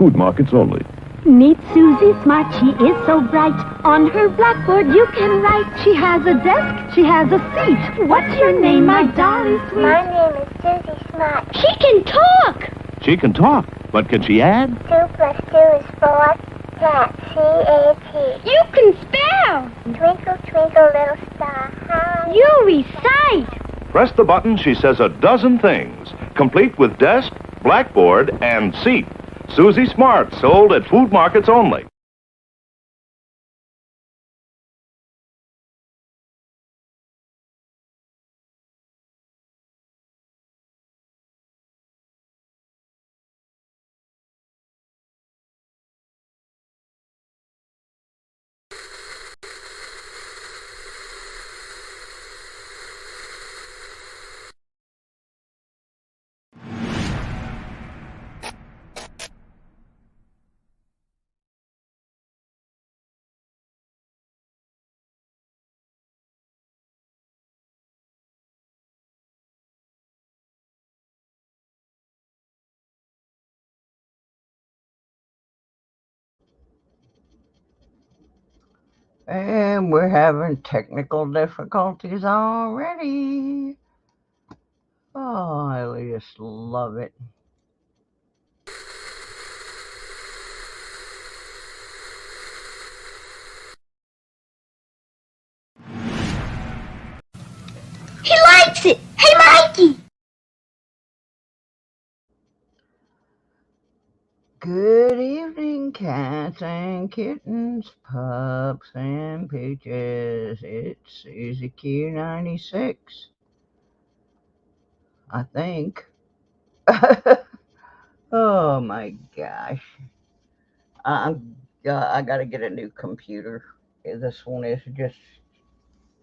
food markets only. Meet Susie Smart, she is so bright. On her blackboard you can write. She has a desk, she has a seat. What's your name, my darling sweet? My name is Susie Smart. She can talk! She can talk, but can she add? 2 plus 2 is 4. Cat, C-A-T. You can spell! Twinkle, twinkle, little star, how You recite! Press the button, she says a dozen things, complete with desk, blackboard, and seat. Susie Smart, sold at food markets only. And we're having technical difficulties already. Oh, I just love it. He likes it! Hey, Mikey! Good evening, cats and kittens, pups and peaches. It's Susie Q96, I think. Oh my gosh. I gotta get a new computer. This one is just,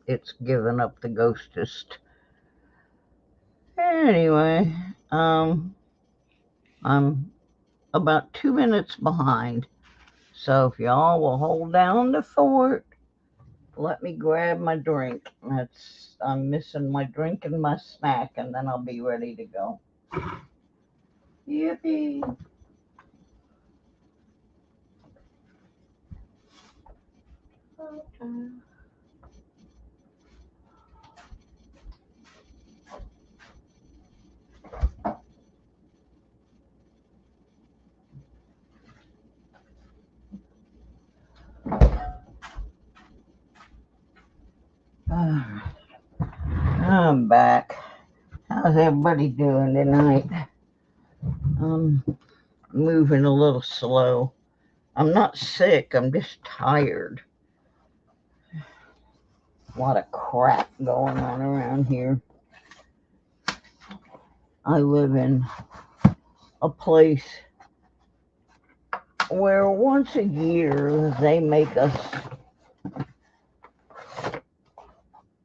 it's given up the ghostest. Anyway, I'm about 2 minutes behind. So if y'all will hold down the fort, let me grab my drink. I'm missing my drink and my snack, and then I'll be ready to go. Yippee! Okay. I'm back. How's everybody doing tonight? I'm moving a little slow. I'm not sick, I'm just tired. A lot of crap going on around here. I live in a place where once a year they make us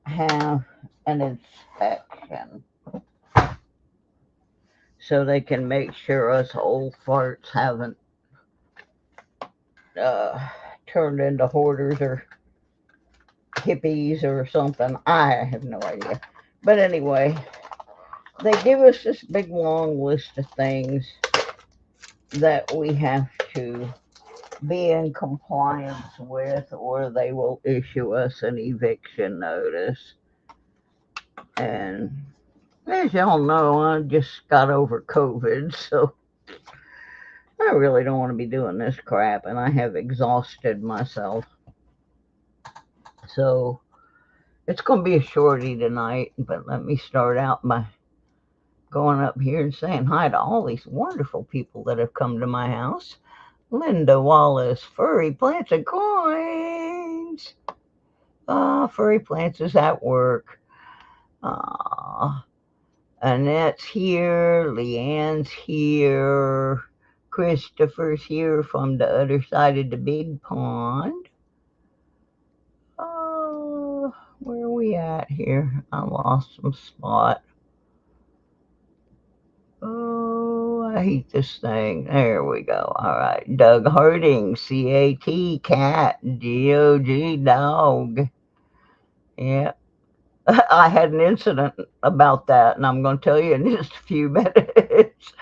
have an inspection so they can make sure us old farts haven't turned into hoarders or hippies or something. I have no idea. But anyway, they give us this big long list of things that we have to be in compliance with, or they will issue us an eviction notice. And as y'all know, I just got over COVID, so I really don't want to be doing this crap, and I have exhausted myself. So it's going to be a shorty tonight, but let me start out by going up here and saying hi to all these wonderful people that have come to my house. Linda Wallace, Furry Plants and Coins. Furry Plants is at work. Annette's here, Leanne's here, Christopher's here from the other side of the big pond. Where are we at here? I lost some spot. Oh, I hate this thing. There we go. All right. Doug Harding, C-A-T, cat, D-O-G, dog. Yeah. I had an incident about that, and I'm going to tell you in just a few minutes.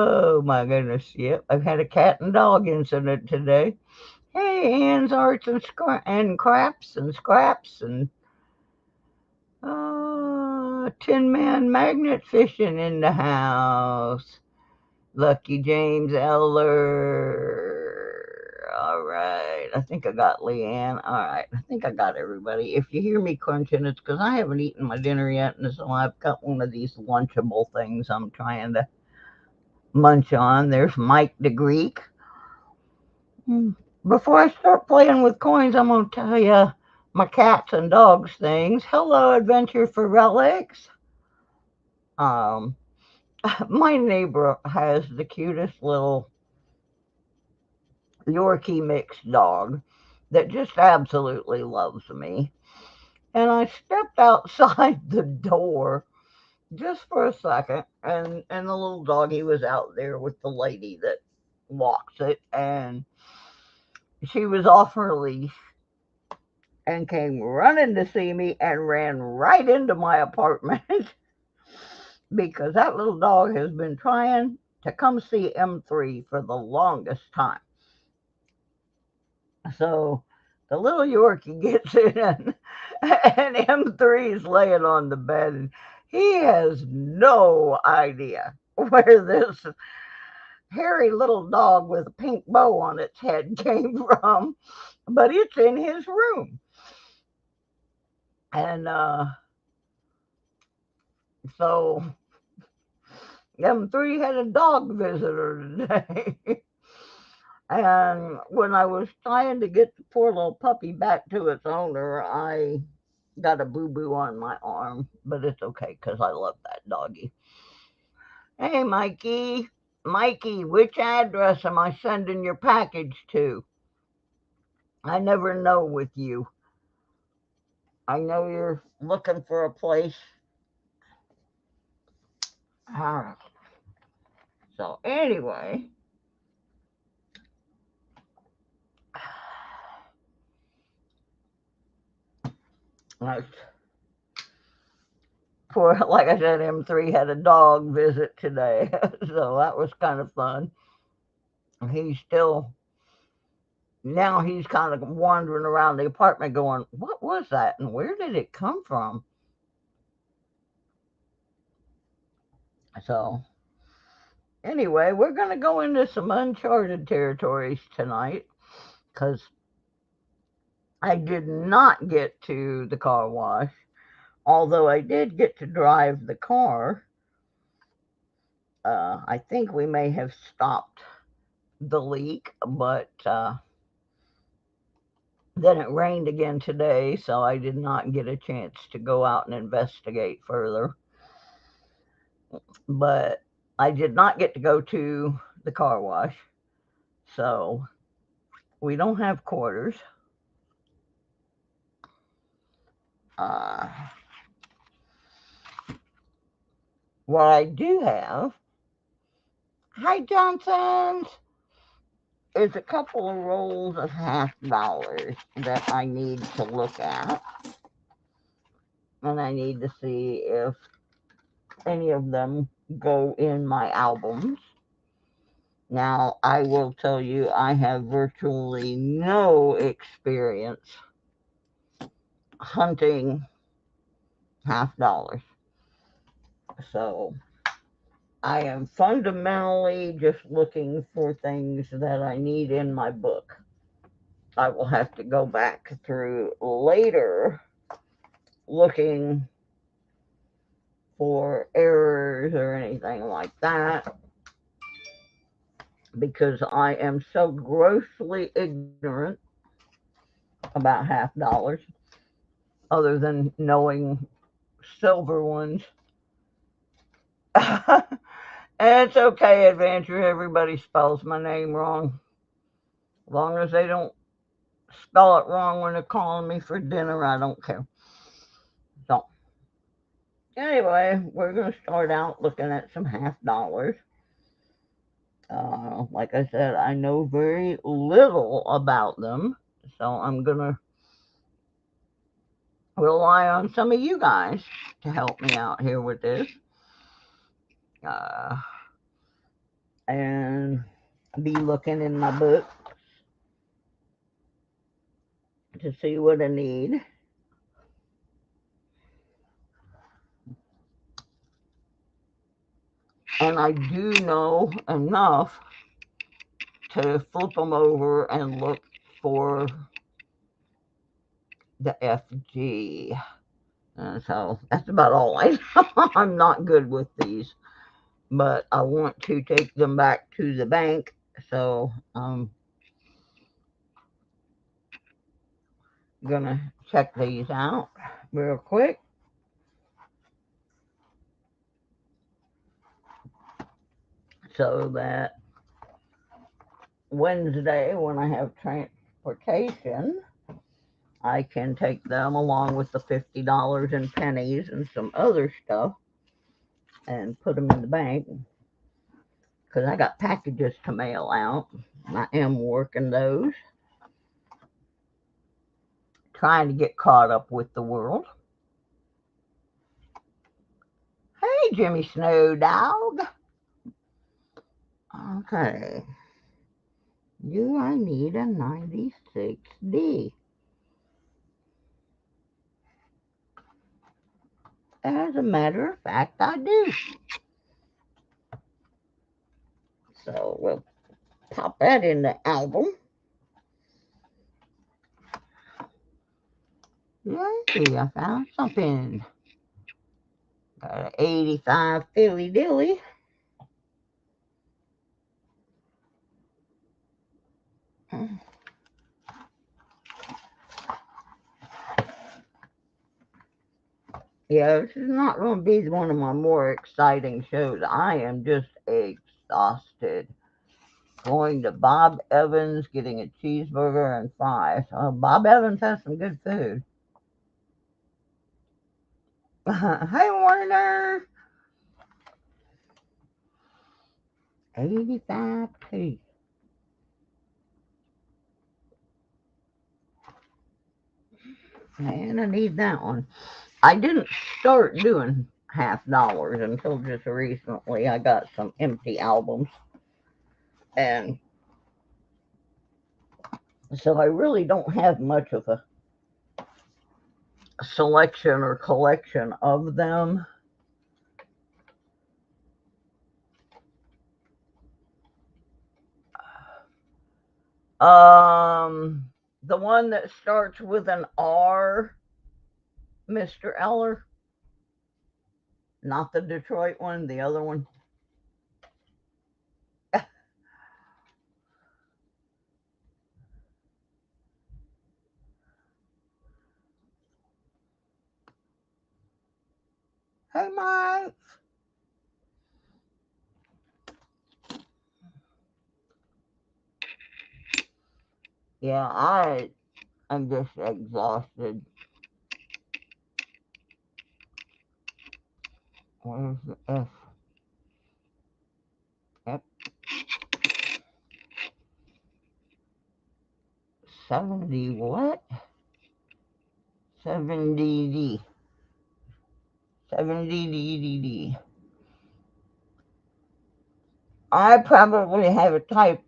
Oh my goodness. Yep. I've had a cat and dog incident today. Hey, Anne's Arts and Craps and Scraps and Tin Man Magnet Fishing in the house. Lucky James Eller. All right. I think I got Leanne. All right. I think I got everybody. If you hear me crunching, it's because I haven't eaten my dinner yet. And so I've got one of these Lunchable things I'm trying to munch on. There's Mike the Greek. Before I start playing with coins, I'm going to tell you my cats and dogs things. Hello, Adventure for Relics. My neighbor has the cutest little Yorkie mixed dog that just absolutely loves me. And I stepped outside the door just for a second, and the little doggy was out there with the lady that walks it, and she was off her leash and came running to see me and ran right into my apartment because that little dog has been trying to come see M3 for the longest time. So the little Yorkie gets in, and M3 is laying on the bed, and he has no idea where this hairy little dog with a pink bow on its head came from, but it's in his room. And so M3 had a dog visitor today. And when I was trying to get the poor little puppy back to its owner, I got a boo-boo on my arm, but it's okay because I love that doggy. Hey, Mikey. Mikey, which address am I sending your package to? I never know with you. I know you're looking for a place. All right. So anyway, I like I said, M3 had a dog visit today, so that was kind of fun. He's still now he's kind of wandering around the apartment going, what was that and where did it come from? So anyway, we're going to go into some uncharted territories tonight because I did not get to the car wash, although I did get to drive the car. I think we may have stopped the leak, but then it rained again today, so I did not get a chance to go out and investigate further. But I did not get to go to the car wash, so we don't have quarters. What I do have, hi Johnson's, is a couple of rolls of $50 that I need to look at. And I need to see if any of them go in my albums. Now, I will tell you, I have virtually no experience hunting $50. So I am fundamentally just looking for things that I need in my book. I will have to go back through later looking for errors or anything like that because I am so grossly ignorant about $50 other than knowing silver ones. And it's okay, Adventure. Everybody spells my name wrong. As long as they don't spell it wrong when they're calling me for dinner, I don't care. So, anyway, we're going to start out looking at some $50. Like I said, I know very little about them, so I'm going to rely on some of you guys to help me out here with this. and be looking in my book to see what I need. And I do know enough to flip them over and look for the FG. And so that's about all I know. I'm not good with these, but I want to take them back to the bank. So I'm gonna check these out real quick so that Wednesday, when I have transportation, I can take them along with the $50 in pennies and some other stuff and put them in the bank, because I got packages to mail out. I am working those, trying to get caught up with the world. Hey, Jimmy Snow Dog. Okay. Do I need a 96D? As a matter of fact, I do. So we'll pop that in the album. Yay, I found something. Got an 85 Philly Dilly. Yeah, this is not going to be one of my more exciting shows. I am just exhausted. Going to Bob Evans, getting a cheeseburger and fries. Oh, Bob Evans has some good food. Hey, Warner. 85p. Man, I need that one. I didn't start doing $50 until just recently. I got some empty albums. And so I really don't have much of a selection or collection of them. The one that starts with an R, Mr. Eller. Not the Detroit one, the other one. Hey, Mike. Yeah, I'm just exhausted. Where's the F? Yep. 70 what? 70D. 70DDD. I probably have a type.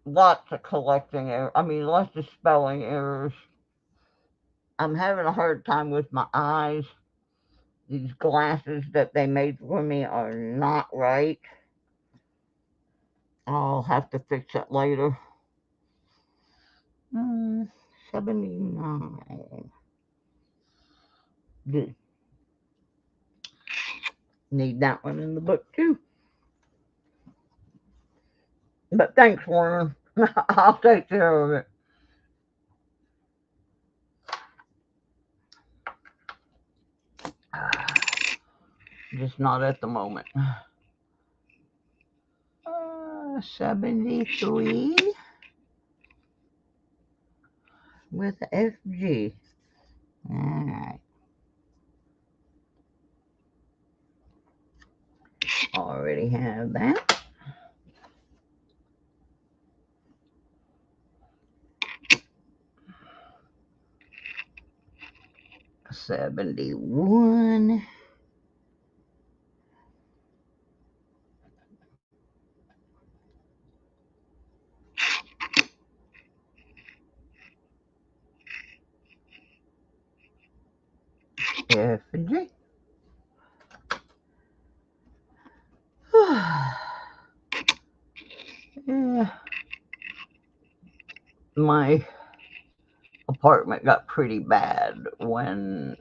Lots of collecting errors. I mean, lots of spelling errors. I'm having a hard time with my eyes. These glasses that they made for me are not right. I'll have to fix it later. 79. Good. Need that one in the book too. But thanks, Warner. I'll take care of it. Just not at the moment. 73 with FG. Alright. Already have that. $71. F, and G. Yeah. My apartment got pretty bad when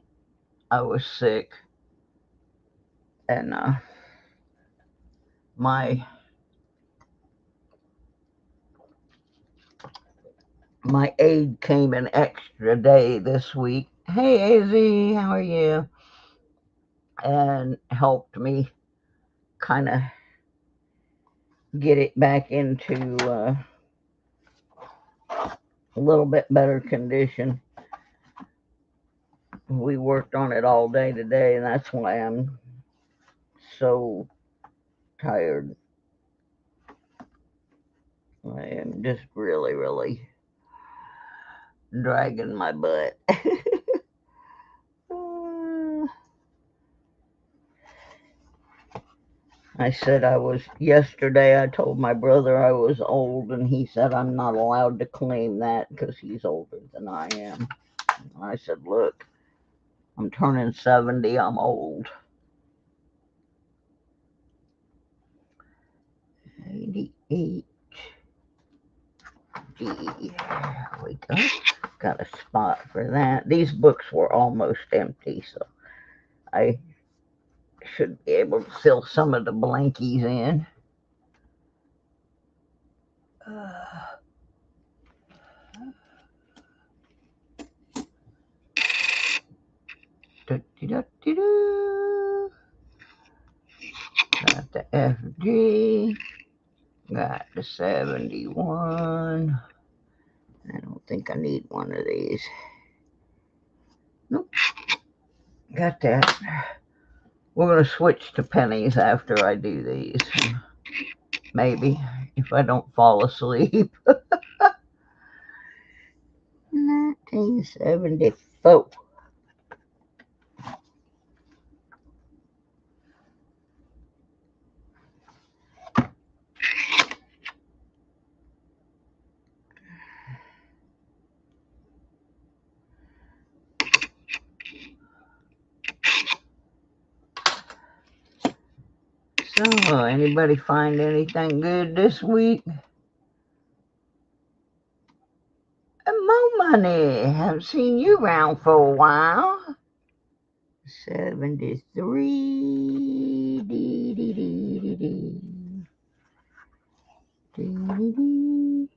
I was sick, and my aide came an extra day this week. Hey, AZ, how are you? And helped me kind of get it back into a little bit better condition. We worked on it all day today, and that's why I'm so tired. I am just really, really dragging my butt. I said yesterday I told my brother I was old, and he said I'm not allowed to claim that because he's older than I am. And I said, look, I'm turning 70, I'm old. 88 G. There we go. Got a spot for that. These books were almost empty, so I should be able to fill some of the blankies in. Got the FG. Got the 71. I don't think I need one of these. Nope. Got that. We're going to switch to pennies after I do these. Maybe, if I don't fall asleep. 1974. So, anybody find anything good this week? More money. Haven't seen you around for a while. 73. Dee, dee, dee, dee, dee. Dee, dee, dee.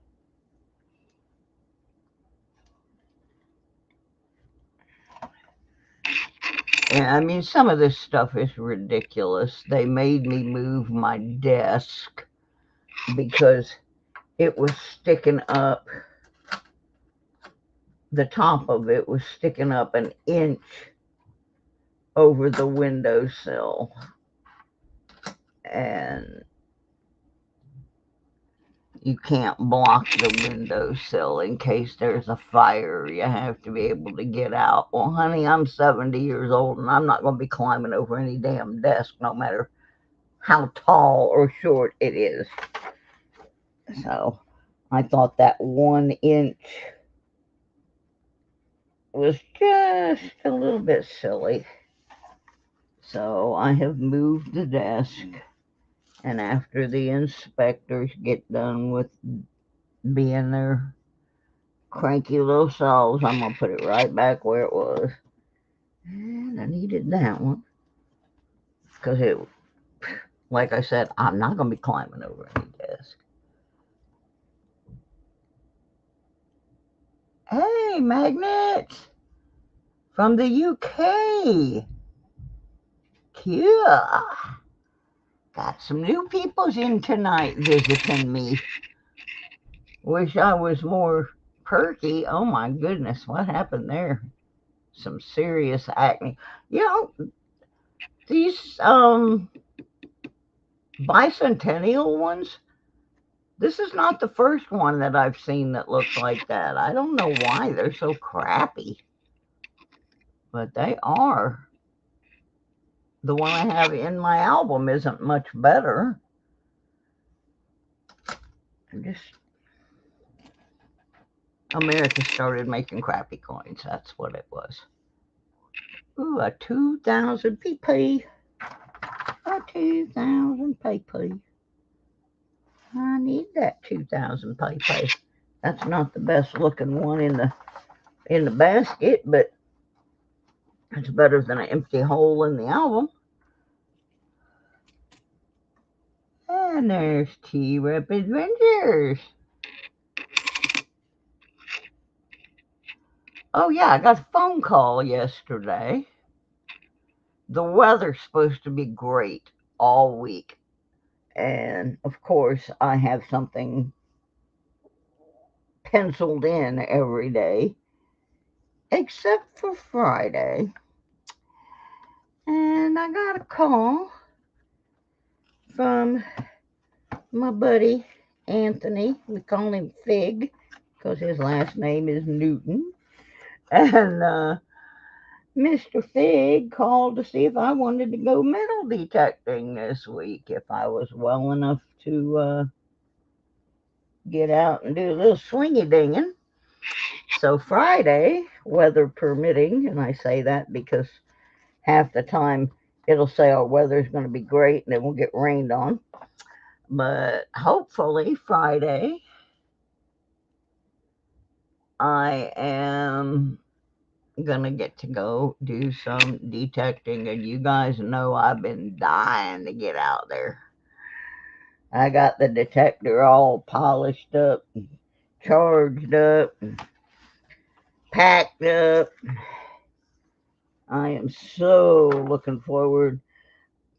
Yeah, I mean, some of this stuff is ridiculous. They made me move my desk because it was sticking up. The top of it was sticking up an inch over the windowsill. And you can't block the windowsill in case there's a fire. You have to be able to get out. Well, honey, I'm 70 years old, and I'm not going to be climbing over any damn desk, no matter how tall or short it is. So I thought that 1 inch was just a little bit silly. So I have moved the desk, and after the inspectors get done with being their cranky little selves, I'm going to put it right back where it was. And I needed that one because it, like I said, I'm not going to be climbing over any desk. Hey, Magnet from the UK. Cute. Got some new peoples in tonight visiting me. Wish I was more perky. Oh my goodness, what happened there? Some serious acne. You know, these bicentennial ones, this is not the first one that I've seen that looks like that. I don't know why they're so crappy, but they are. The one I have in my album isn't much better. America started making crappy coins. That's what it was. Ooh, a 2,000 pp. A 2,000 pp. I need that 2,000 pp. That's not the best looking one in the basket, but it's better than an empty hole in the album. And there's T-Rep Adventures. Oh yeah, I got a phone call yesterday. The weather's supposed to be great all week. And of course, I have something penciled in every day, except for Friday. And I got a call from my buddy Anthony. We call him Fig because his last name is Newton. And Mr. Fig called to see if I wanted to go metal detecting this week, if I was well enough to get out and do a little swingy dinging. So Friday, weather permitting, and I say that because half the time it'll say our weather's going to be great and then we'll get rained on. But hopefully Friday, I am gonna get to go do some detecting, and you guys know I've been dying to get out there. I got the detector all polished up, charged up, packed up. I am so looking forward,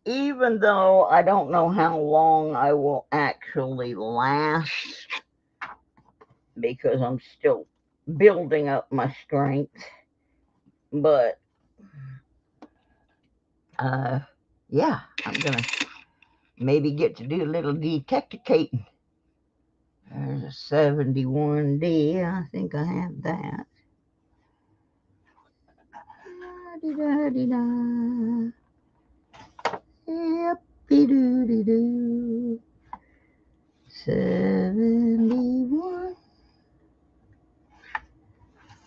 even though I don't know how long I will actually last because I'm still building up my strength. But yeah, I'm gonna maybe get to do a little detecticating. There's a 71D. I think I have that. Da-dee-da-dee-da. Yep-dee-doo-dee-doo. 71.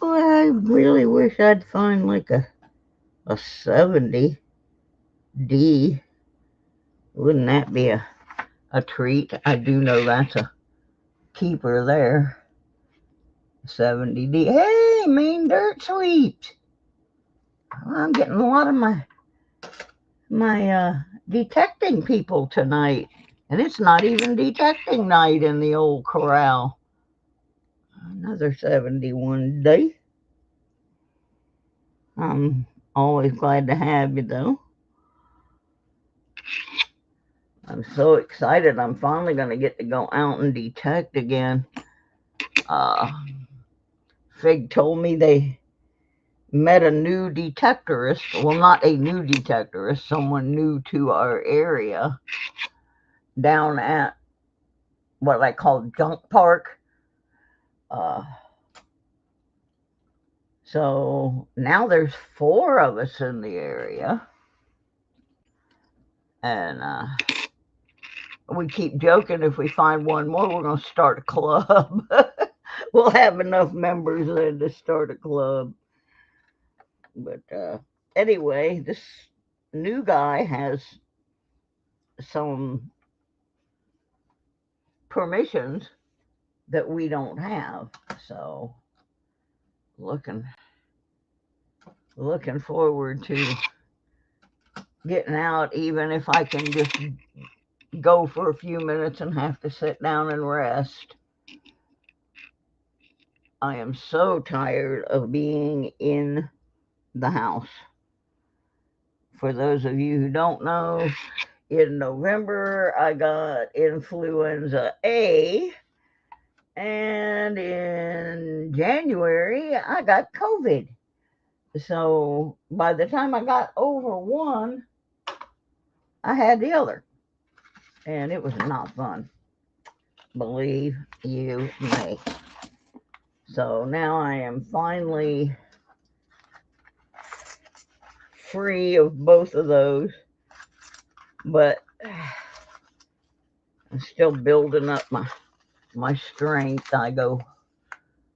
Boy, I really wish I'd find like a 70D. Wouldn't that be a treat? I do know that's a keeper there. 70D. Hey, Mean Dirt Sweeps. I'm getting a lot of my detecting people tonight, and it's not even detecting night in the old corral. Another 71D. I'm always glad to have you, though. I'm so excited. I'm finally going to get to go out and detect again. Fig told me they met a new detectorist. Well, not a new detectorist, someone new to our area down at what I call Junk Park. So now there's 4 of us in the area. And we keep joking if we find one more, we're going to start a club. We'll have enough members then to start a club. But anyway, this new guy has some permissions that we don't have. So looking forward to getting out, even if I can just go for a few minutes and have to sit down and rest. I am so tired of being in the house. For those of you who don't know, in November I got influenza A, and in January I got COVID. So by the time I got over one, I had the other, and it was not fun, believe you me. So now I am finally free of both of those, but I'm still building up my strength. I go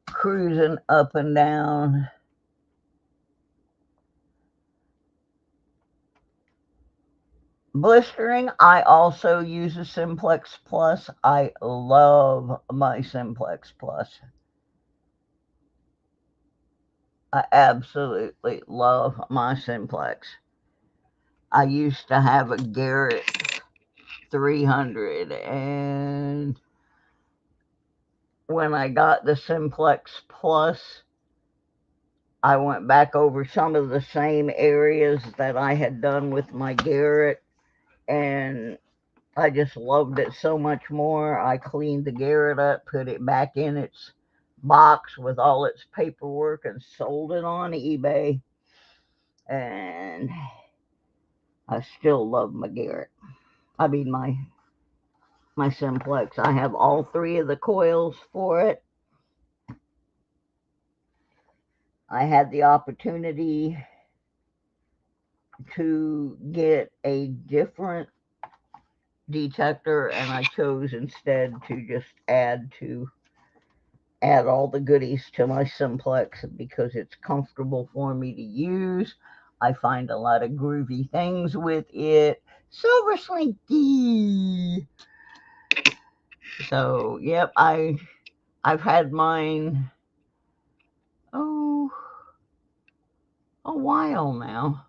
cruising up and down Blistering, I also use a Simplex Plus. I love my Simplex Plus. I absolutely love my Simplex. I used to have a Garrett 300, and when I got the Simplex Plus, I went back over some of the same areas that I had done with my Garrett, and I just loved it so much more. I cleaned the Garrett up, put it back in its box with all its paperwork, and sold it on eBay. And I still love my Garrett. I mean, my Simplex. I have all three of the coils for it. I had the opportunity to get a different detector, and I chose instead to just add all the goodies to my Simplex because it's comfortable for me to use. I find a lot of groovy things with it. Silver Slinky. So yep, I've had mine a while now.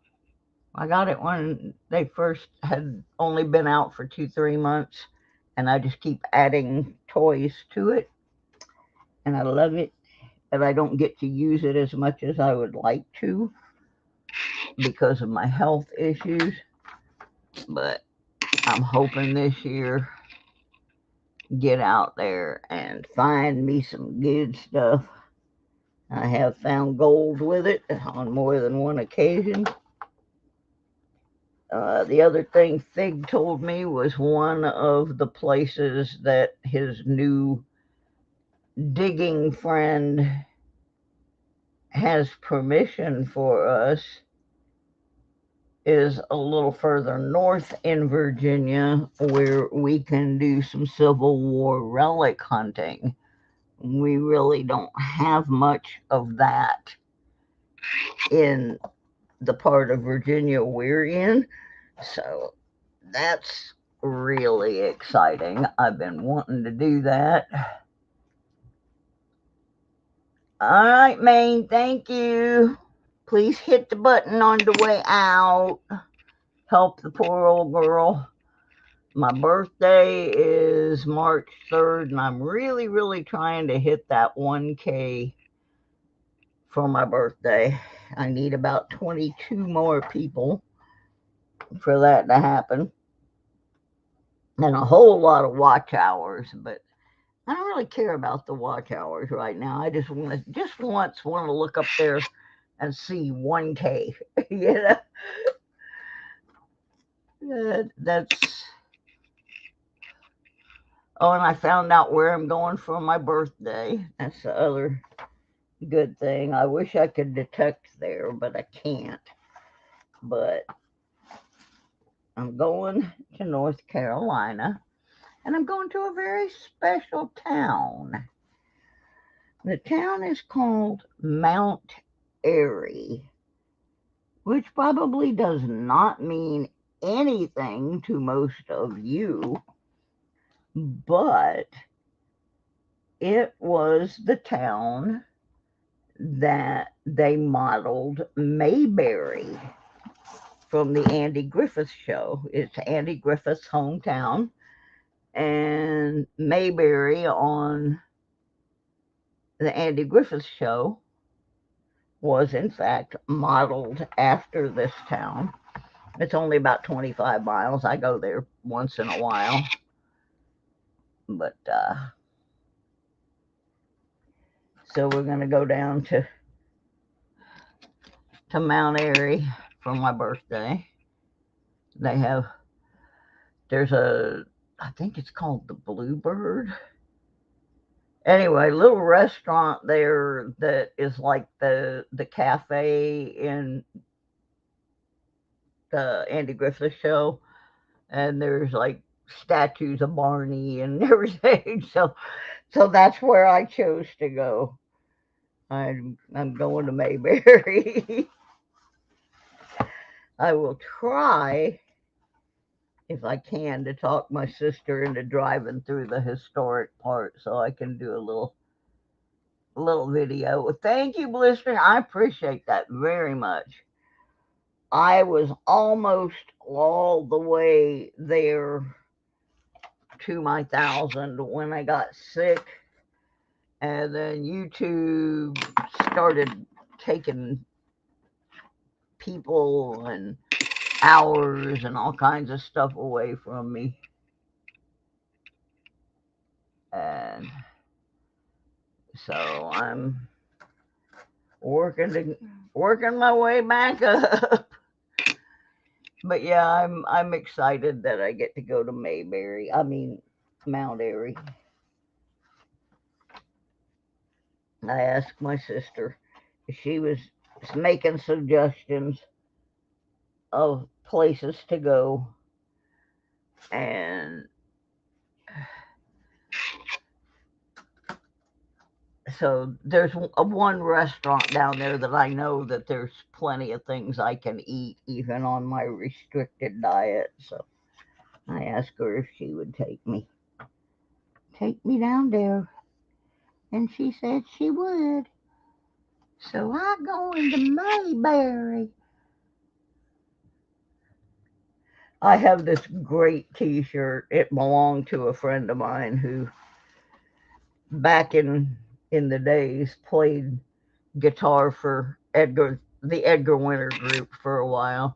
I got it when they first had only been out for 2-3 months, and I just keep adding toys to it, and I love it. And I don't get to use it as much as I would like to because of my health issues, but I'm hoping this year get out there and find me some good stuff. I have found gold with it on more than one occasion. The other thing Fig told me was one of the places that his new digging friend has permission for us is a little further north in Virginia, where we can do some Civil War relic hunting. We really don't have much of that in the part of Virginia we're in, so that's really exciting. I've been wanting to do that. All right, Maine, thank you. Please hit the button on the way out. Help the poor old girl. My birthday is March 3rd, and I'm really, really trying to hit that 1K for my birthday. I need about 22 more people for that to happen, and a whole lot of watch hours, but I don't really care about the watch hours right now. I just once want to look up there and see 1K. you know, that's. Oh, and I found out where I'm going for my birthday. That's the other good thing. I wish I could detect there, but I can't. But I'm going to North Carolina, and I'm going to a very special town. The town is called Mount Airy, which probably does not mean anything to most of you, but it was the town that they modeled Mayberry from the Andy Griffith Show. It's Andy Griffith's hometown, and Mayberry on the Andy Griffith Show was in fact modeled after this town. It's only about 25 miles. I go there once in a while, but so we're going to go down to Mount Airy for my birthday. There's I think it's called the Bluebird. Anyway, little restaurant there that is like the cafe in the Andy Griffith Show, and there's like statues of Barney and everything. So that's where I chose to go. I'm going to Mayberry. I will try if I can, to talk my sister into driving through the historic part so I can do a little video. Well, thank you, Blister. I appreciate that very much. I was almost all the way there to my 1,000 when I got sick, and then YouTube started taking people and hours and all kinds of stuff away from me. And so I'm working my way back up. But yeah, I'm excited that I get to go to Mount Airy. I asked my sister if she was making suggestions of places to go, and so there's one restaurant down there that I know that there's plenty of things I can eat even on my restricted diet. So I asked her if she would take me down there, and she said she would. So I go into Mayberry. I have this great T-shirt. It belonged to a friend of mine who, back in the days, played guitar for the Edgar Winter Group for a while.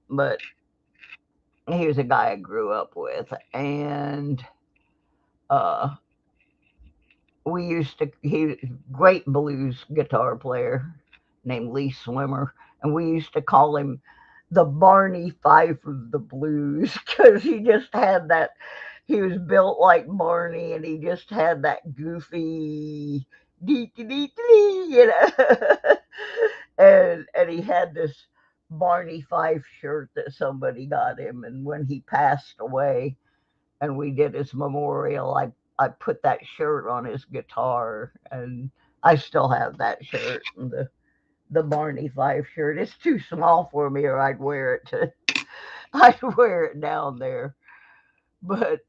But he was a guy I grew up with, and uh, he was a great blues guitar player named Lee Swimmer, and we used to call him the Barney Fife of the blues because he just had that. He was built like Barney, and he just had that goofy, dee dee dee dee, and he had this Barney Fife shirt that somebody got him, and when he passed away, and we did his memorial, I put that shirt on his guitar, and I still have that shirt, and the Barney Fife shirt. It's too small for me, or I'd wear it down there. But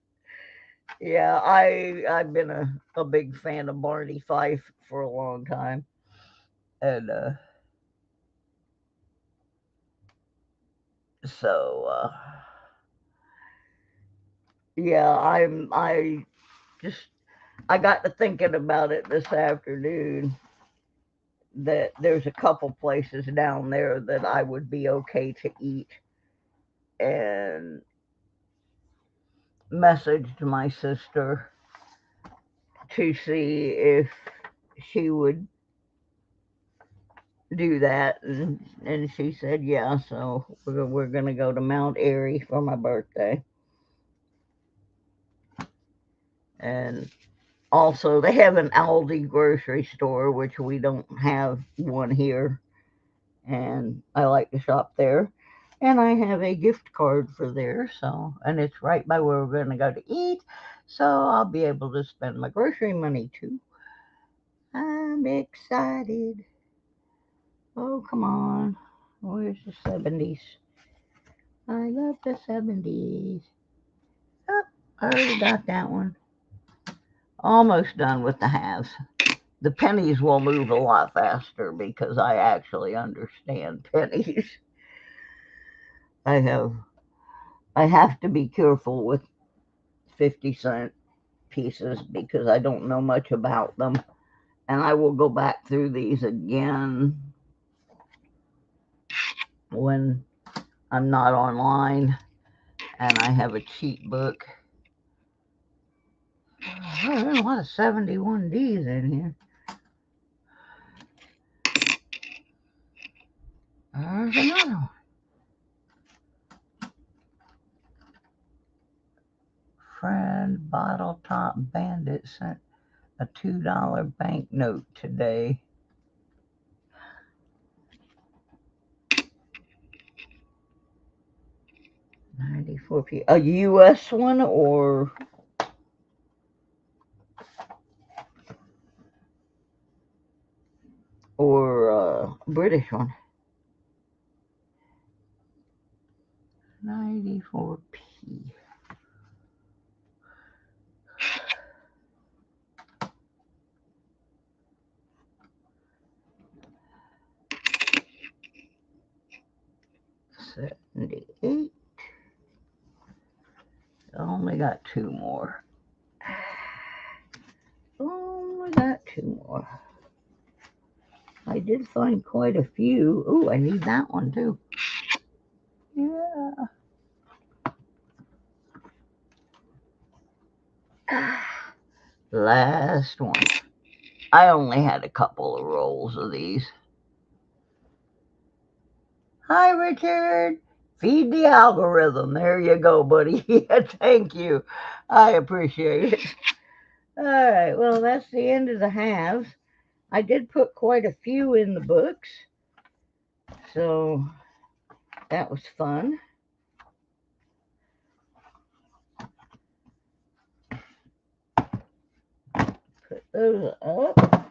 yeah, I've been a big fan of Barney Fife for a long time, and so yeah, just I got to thinking about it this afternoon, that there's a couple places down there that I would be okay to eat, and messaged my sister to see if she would do that, and she said yeah. So we're gonna go to Mount Airy for my birthday, and also they have an Aldi grocery store, which we don't have one here, and I like to shop there. And I have a gift card for there, so, and it's right by where we're gonna go to eat, so I'll be able to spend my grocery money too. I'm excited. Oh, come on. Where's the 70s? I love the 70s. Oh, I already got that one. Almost done with the halves. The pennies will move a lot faster because I actually understand pennies. I have to be careful with 50-cent pieces because I don't know much about them. And I will go back through these again when I'm not online and I have a cheat book. Oh, there's a lot of 71Ds in here. There's another one. Friend Bottle Top Bandit sent a $2 banknote today. $94. A U.S. one or British one? 94p. $78. I only got 2 more. Only got 2 more. I did find quite a few. Ooh, I need that one too. Yeah. Last one. I only had a couple of rolls of these. Hi, Richard. Feed the algorithm. There you go, buddy. Yeah, thank you. I appreciate it. All right, well, that's the end of the halves. I did put quite a few in the books, so that was fun. Put those up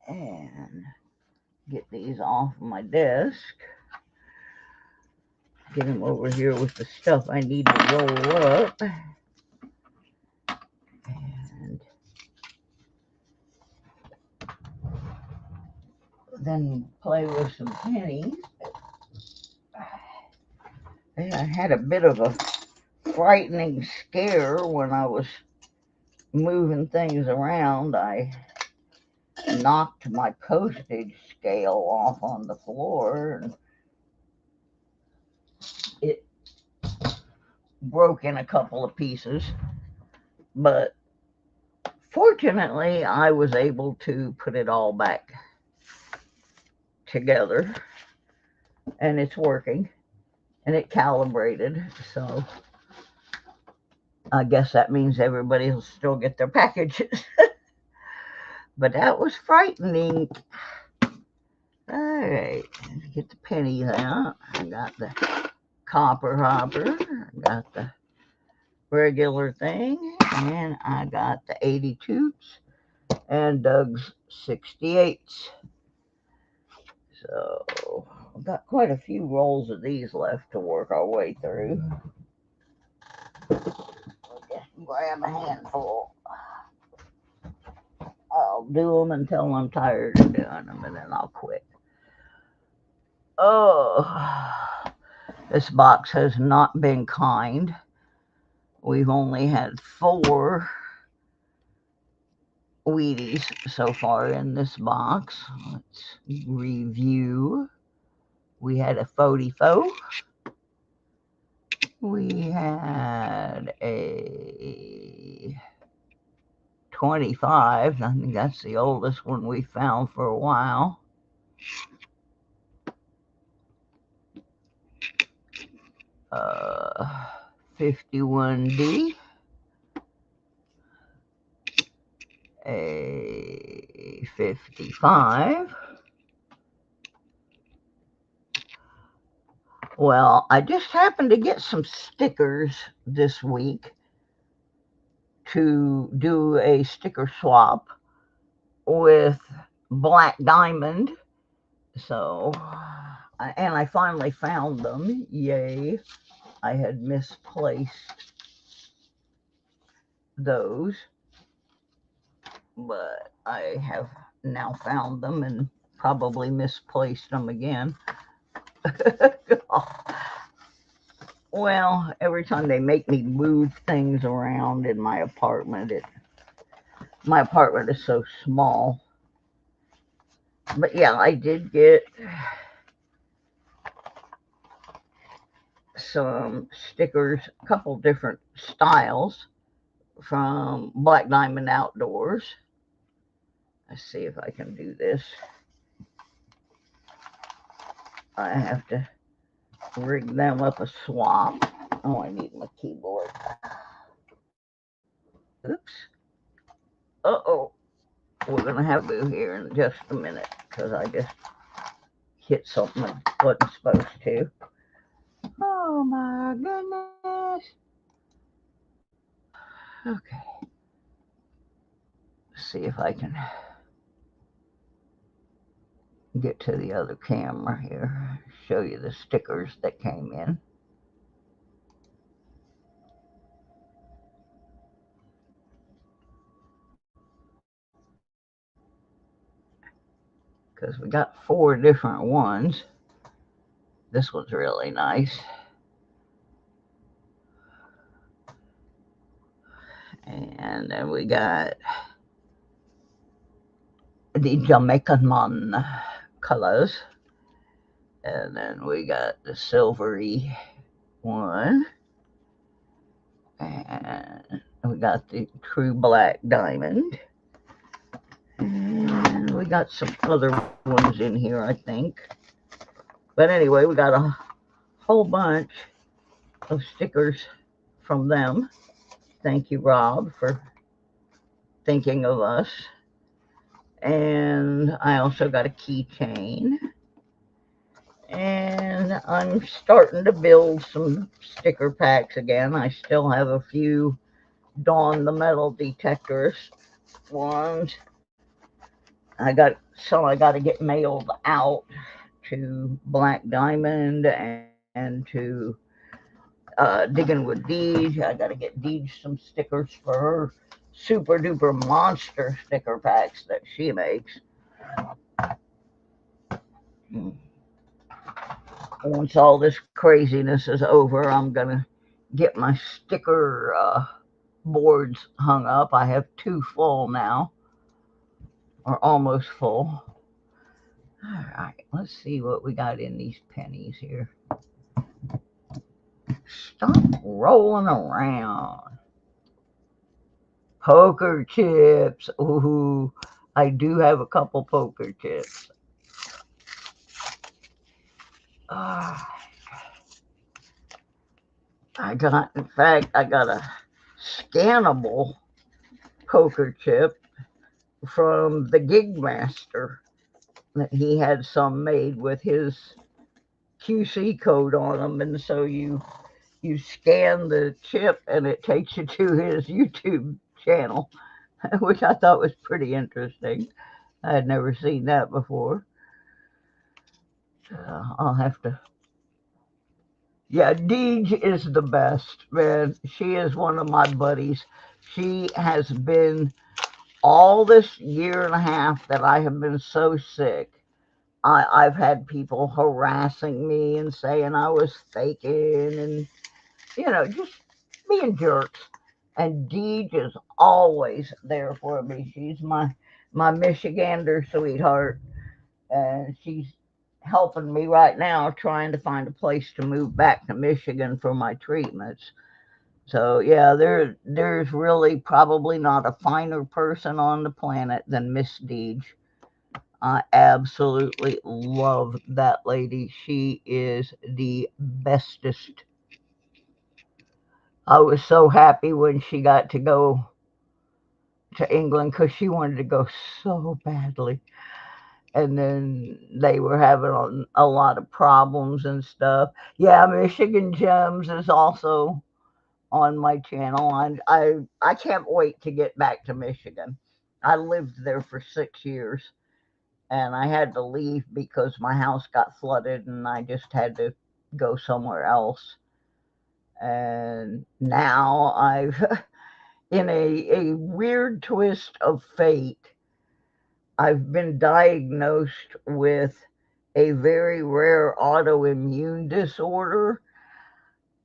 and get these off my desk. Get them over here with the stuff I need to roll up. And then play with some pennies. I had a bit of a frightening scare when I was moving things around. I knocked my postage scale off on the floor and it broke in a couple of pieces. But fortunately, I was able to put it all back together and it's working and it calibrated. So I guess that means everybody will still get their packages. But that was frightening. All right, let's get the pennies out. I got the copper hopper. I got the regular thing. And I got the 82s and Doug's 68s. So I've got quite a few rolls of these left to work our way through. I'll just grab a handful. I'll do them until I'm tired of doing them and then I'll quit. Oh, this box has not been kind. We've only had 4 Wheaties so far in this box. Let's review. We had a 44. We had a 25. I think that's the oldest one we found for a while. Uh, 51D. A 55. Well, I just happened to get some stickers this week to do a sticker swap with Black Diamond. So, and I finally found them. Yay. I had misplaced those, but I have now found them and probably misplaced them again. Well, every time they make me move things around in my apartment, my apartment is so small. But yeah, I did get some stickers, a couple different styles from Black Diamond Outdoors. Let's see if I can do this. I have to rig them up a swap. Oh, I need my keyboard. Oops. Uh-oh. We're going to have to here in just a minute because I just hit something I wasn't supposed to. Oh my goodness. Okay. Let's see if I can get to the other camera here, show you the stickers that came in. Because we got 4 different ones. This one's really nice. And then we got the Jamaican Man colors. And then we got the silvery one. And we got the true black diamond. And we got some other ones in here, I think. But anyway, we got a whole bunch of stickers from them. Thank you, Rob, for thinking of us. And I also got a keychain. And I'm starting to build some sticker packs again. I still have a few Dawn the Metal Detectors ones. I got some I got to get mailed out to Black Diamond and to Digging with Deej. I got to get Deej some stickers for her super duper monster sticker packs that she makes. Once all this craziness is over, I'm gonna get my sticker boards hung up. I have 2 full now, or almost full. All right, let's see what we got in these pennies here. Stop rolling around. Poker chips. Ooh, I do have a couple poker chips. In fact, I got a scannable poker chip from the Gig Master. He had some made with his QC code on them, and so you scan the chip and it takes you to his YouTube channel, which I thought was pretty interesting. I had never seen that before. I'll have to. Yeah, Deej is the best, man. She is one of my buddies. She has been all this year and a half that I have been so sick. I've had people harassing me and saying I was faking and, just being jerks. And Deej is always there for me. She's my Michigander sweetheart. And she's helping me right now trying to find a place to move back to Michigan for my treatments. So yeah, there's really probably not a finer person on the planet than Miss Deej. I absolutely love that lady. She is the bestest. I was so happy when she got to go to England because she wanted to go so badly. And then they were having a lot of problems and stuff. Yeah, Michigan Gems is also on my channel. And I can't wait to get back to Michigan. I lived there for 6 years. And I had to leave because my house got flooded and I just had to go somewhere else. And now I've, in a weird twist of fate, I've been diagnosed with a very rare autoimmune disorder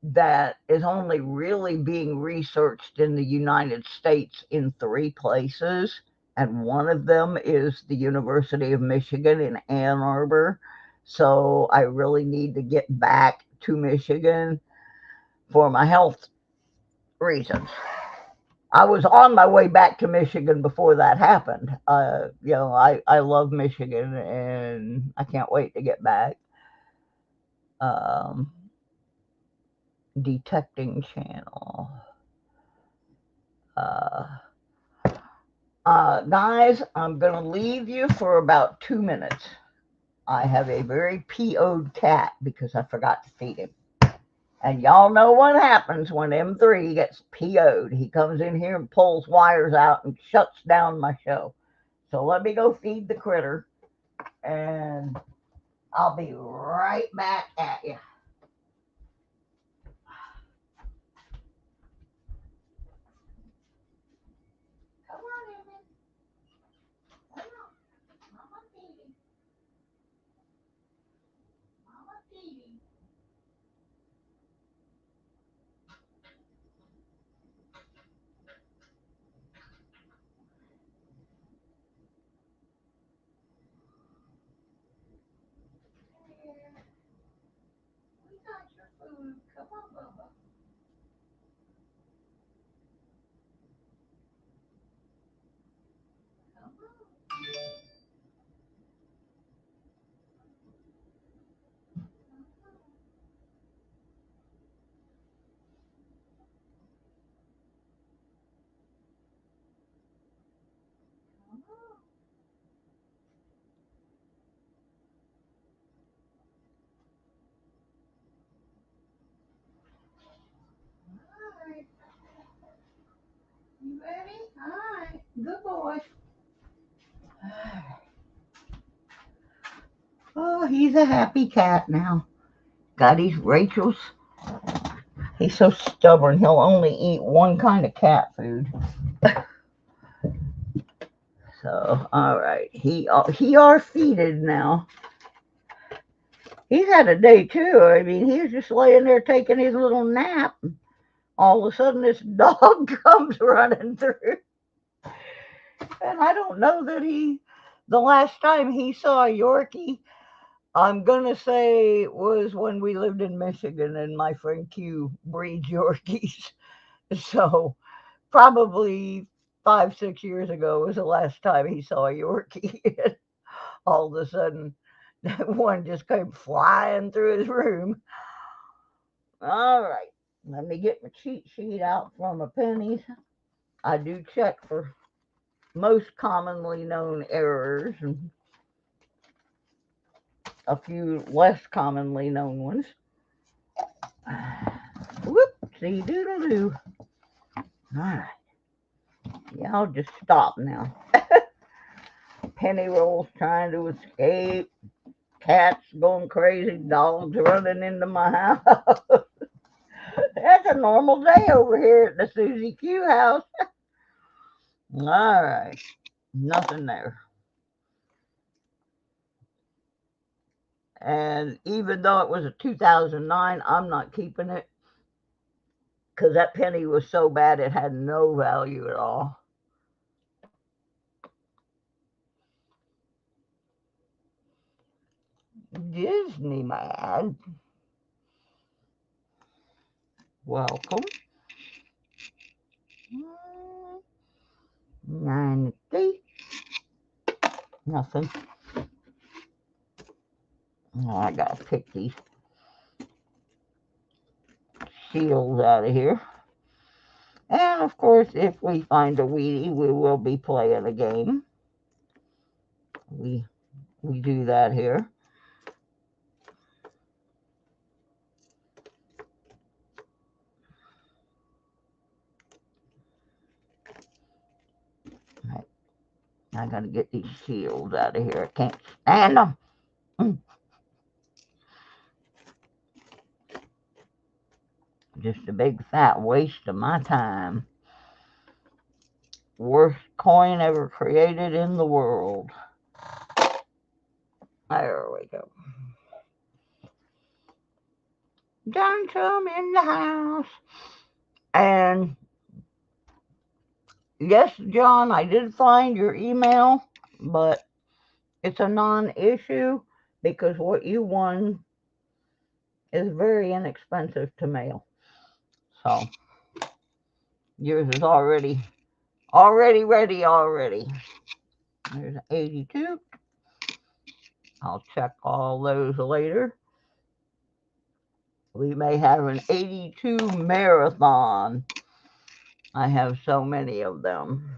that is only really being researched in the United States in 3 places. And one of them is the University of Michigan in Ann Arbor. So I really need to get back to Michigan for my health reasons. I was on my way back to Michigan before that happened. I love Michigan and I can't wait to get back. Detecting channel. Guys, I'm going to leave you for about 2 minutes. I have a very PO'd cat because I forgot to feed him. And y'all know what happens when M3 gets PO'd. He comes in here and pulls wires out and shuts down my show. So let me go feed the critter. and I'll be right back at you. Come on, Evan. Come on. Mama feeding. Mama feeding. Here. We got your food. Come on, Bubba. Come on. Come on. All right. You ready? All right. Good boy. Oh, he's a happy cat now. Got his Rachel's. He's so stubborn. He'll only eat one kind of cat food. So, all right. He are feeded now. He's had a day too. I mean, he was just laying there taking his little nap. All of a sudden, this dog comes running through. And I don't know that the last time he saw a Yorkie, I'm going to say was when we lived in Michigan and my friend Q breeds Yorkies. So probably 5-6 years ago was the last time he saw a Yorkie. All of a sudden, one just came flying through his room. All right, let me get my cheat sheet out for my pennies. I do check for most commonly known errors and a few less commonly known ones. Whoopsie doodle doo. All right. Yeah, I'll just stop now. Penny rolls trying to escape. Cats going crazy. Dogs running into my house. That's a normal day over here at the Susie Q house. All right. Nothing there. And even though it was a 2009, I'm not keeping it because that penny was so bad it had no value at all. Disney Mad. Welcome. 90. Nothing. Oh, I gotta pick these seals out of here. And of course, if we find a Wheatie, we will be playing a game. We do that here. Right. I gotta get these seals out of here. I can't stand them. Just a big fat waste of my time. Worst coin ever created in the world. There we go. Done some in the house. And yes, John, I did find your email, but it's a non-issue because what you won is very inexpensive to mail. So yours is already ready already. There's 82. I'll check all those later. We may have an 82 marathon. I have so many of them.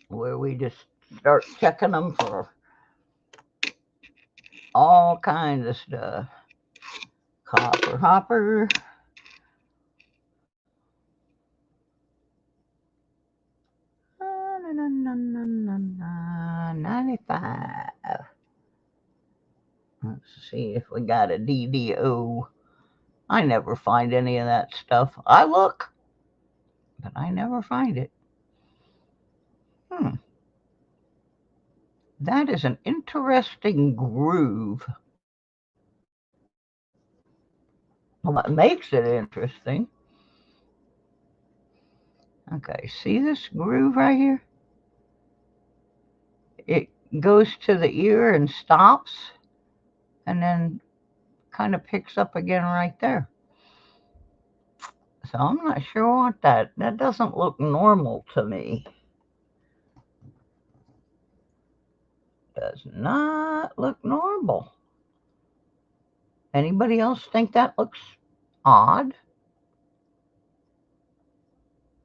Where we just start checking them for all kinds of stuff. Copper hopper. Let's see if we got a DDO. I never find any of that stuff. I look, but I never find it. That is an interesting groove. Well, what makes it interesting? Okay, see this groove right here? It goes to the ear and stops, and then kind of picks up again right there. So I'm not sure what that doesn't look normal to me. Does not look normal. Anybody else think that looks odd?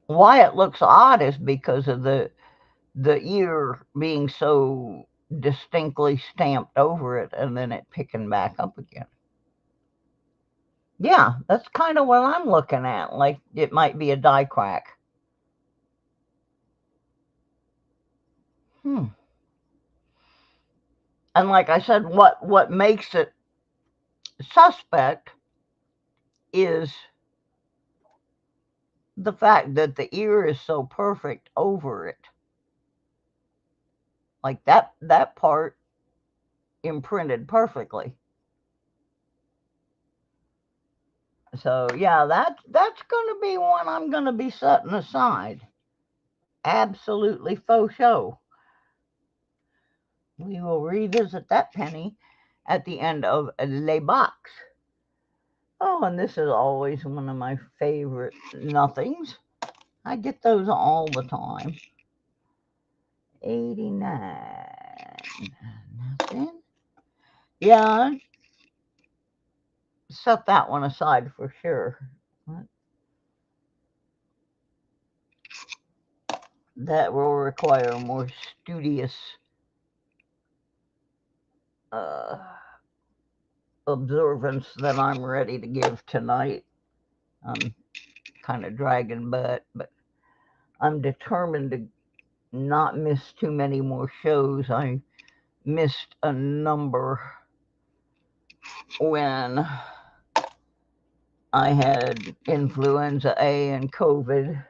Why it looks odd is because of the ear being so distinctly stamped over it and then it picking back up again. Yeah, that's kind of what I'm looking at. Like it might be a die crack. And like I said, what makes it suspect is the fact that the ear is so perfect over it. Like that part imprinted perfectly. So yeah, that's going to be one I'm going to be setting aside. Absolutely faux show. We will revisit that penny at the end of Le Box. Oh, and this is always one of my favorite nothings. I get those all the time. 89. Nothing. Yeah, set that one aside for sure. That will require more studious observance than I'm ready to give tonight. I'm kind of dragging butt, but I'm determined to not miss too many more shows. I missed a number when I had influenza A and COVID,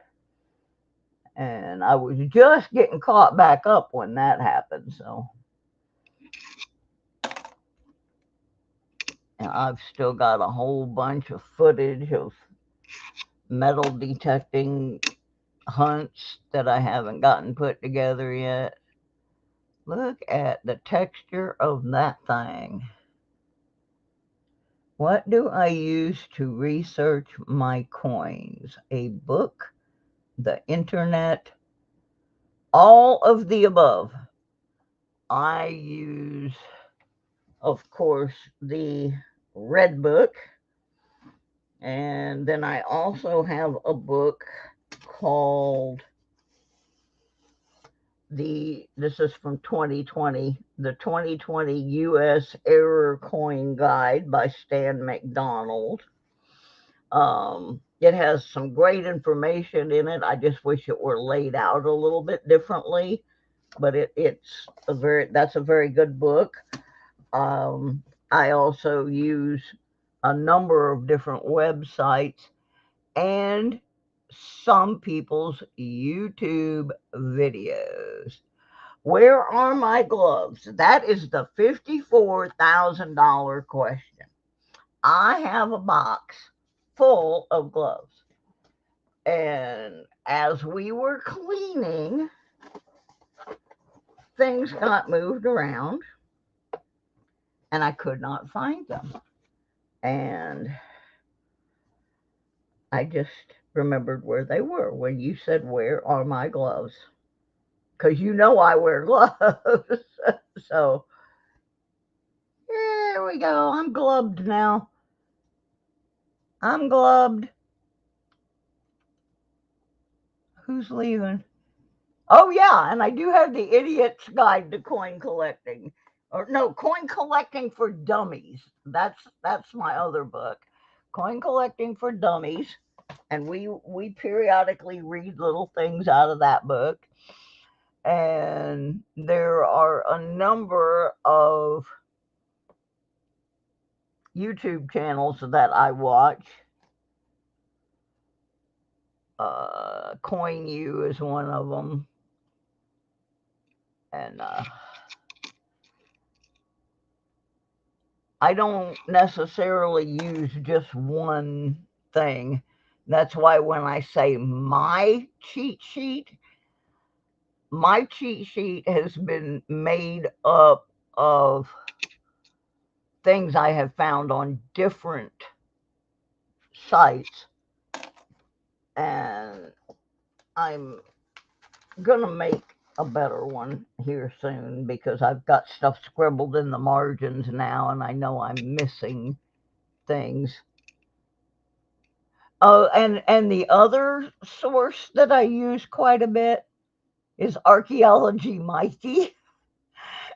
and I was just getting caught back up when that happened. So and I've still got a whole bunch of footage of metal detecting hunts that I haven't gotten put together yet. Look at the texture of that thing. What do I use to research my coins? A book, the internet, all of the above. I use, of course, the Red Book, and then I also have a book called this is from 2020, the 2020 U.S. Error Coin Guide by Stan McDonald. It has some great information in it. I just wish it were laid out a little bit differently, but that's a very good book. I also use a number of different websites and some people's YouTube videos. Where are my gloves? That is the $54,000 question. I have a box full of gloves. And as we were cleaning, things got moved around and I could not find them. And I just remembered where they were when you said, "Where are my gloves?" Because you know I wear gloves. So there we go. I'm gloved now. I'm gloved. Who's leaving? Oh, yeah, and I do have the Idiot's Guide to Coin Collecting. Or no, Coin Collecting for Dummies. That's my other book. Coin Collecting for Dummies. And we periodically read little things out of that book. And there are a number of YouTube channels that I watch. Coin You is one of them. And I don't necessarily use just one thing. That's why when I say my cheat sheet has been made up of things I have found on different sites. And I'm gonna make a better one here soon because I've got stuff scribbled in the margins now and I know I'm missing things. Oh, and the other source that I use quite a bit is Archaeology Mikey,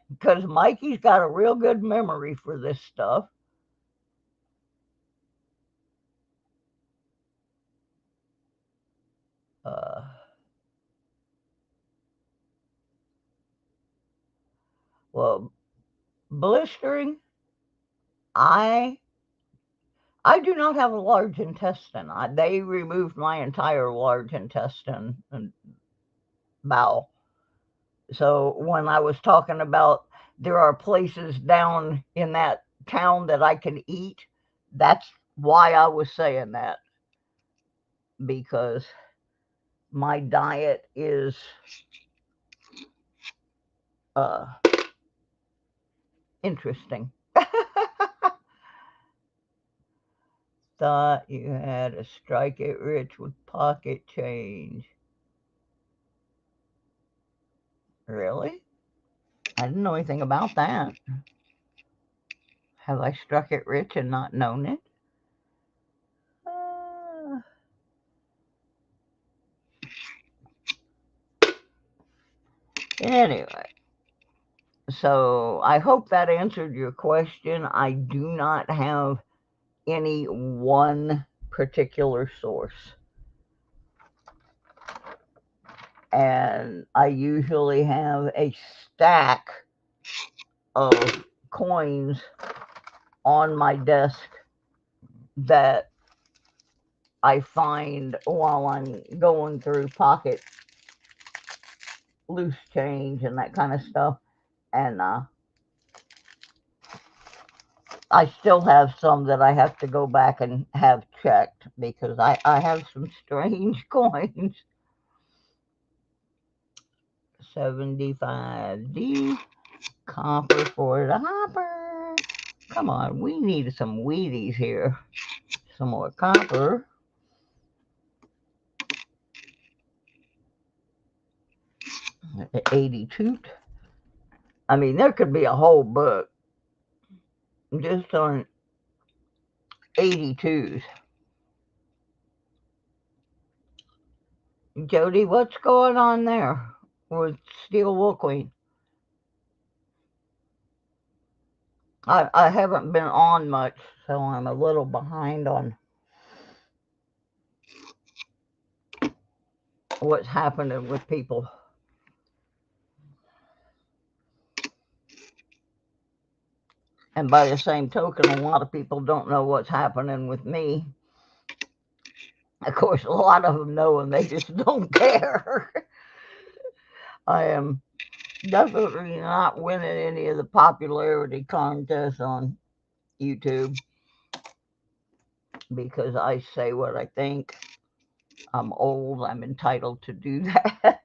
because Mikey's got a real good memory for this stuff. Uh, well, blistering, I do not have a large intestine. They removed my entire large intestine and bowel. So when I was talking about there are places down in that town that I can eat, that's why I was saying that, because my diet is uh, interesting. Thought you had to strike it rich with pocket change. Really? I didn't know anything about that. Have I struck it rich and not known it? Anyway, so I hope that answered your question. I do not have any one particular source. And I usually have a stack of coins on my desk that I find while I'm going through pocket loose change and that kind of stuff. And I still have some that I have to go back and have checked because I have some strange coins. 75D, copper for the hopper. Come on, we need some Wheaties here. Some more copper. The 82. I mean, there could be a whole book just on 82s. Jody, what's going on there with Steel Wool Queen? I haven't been on much, so I'm a little behind on what's happening with people. And by the same token, a lot of people don't know what's happening with me. Of course, a lot of them know and they just don't care. I am definitely not winning any of the popularity contests on YouTube because I say what I think. I'm old. I'm entitled to do that.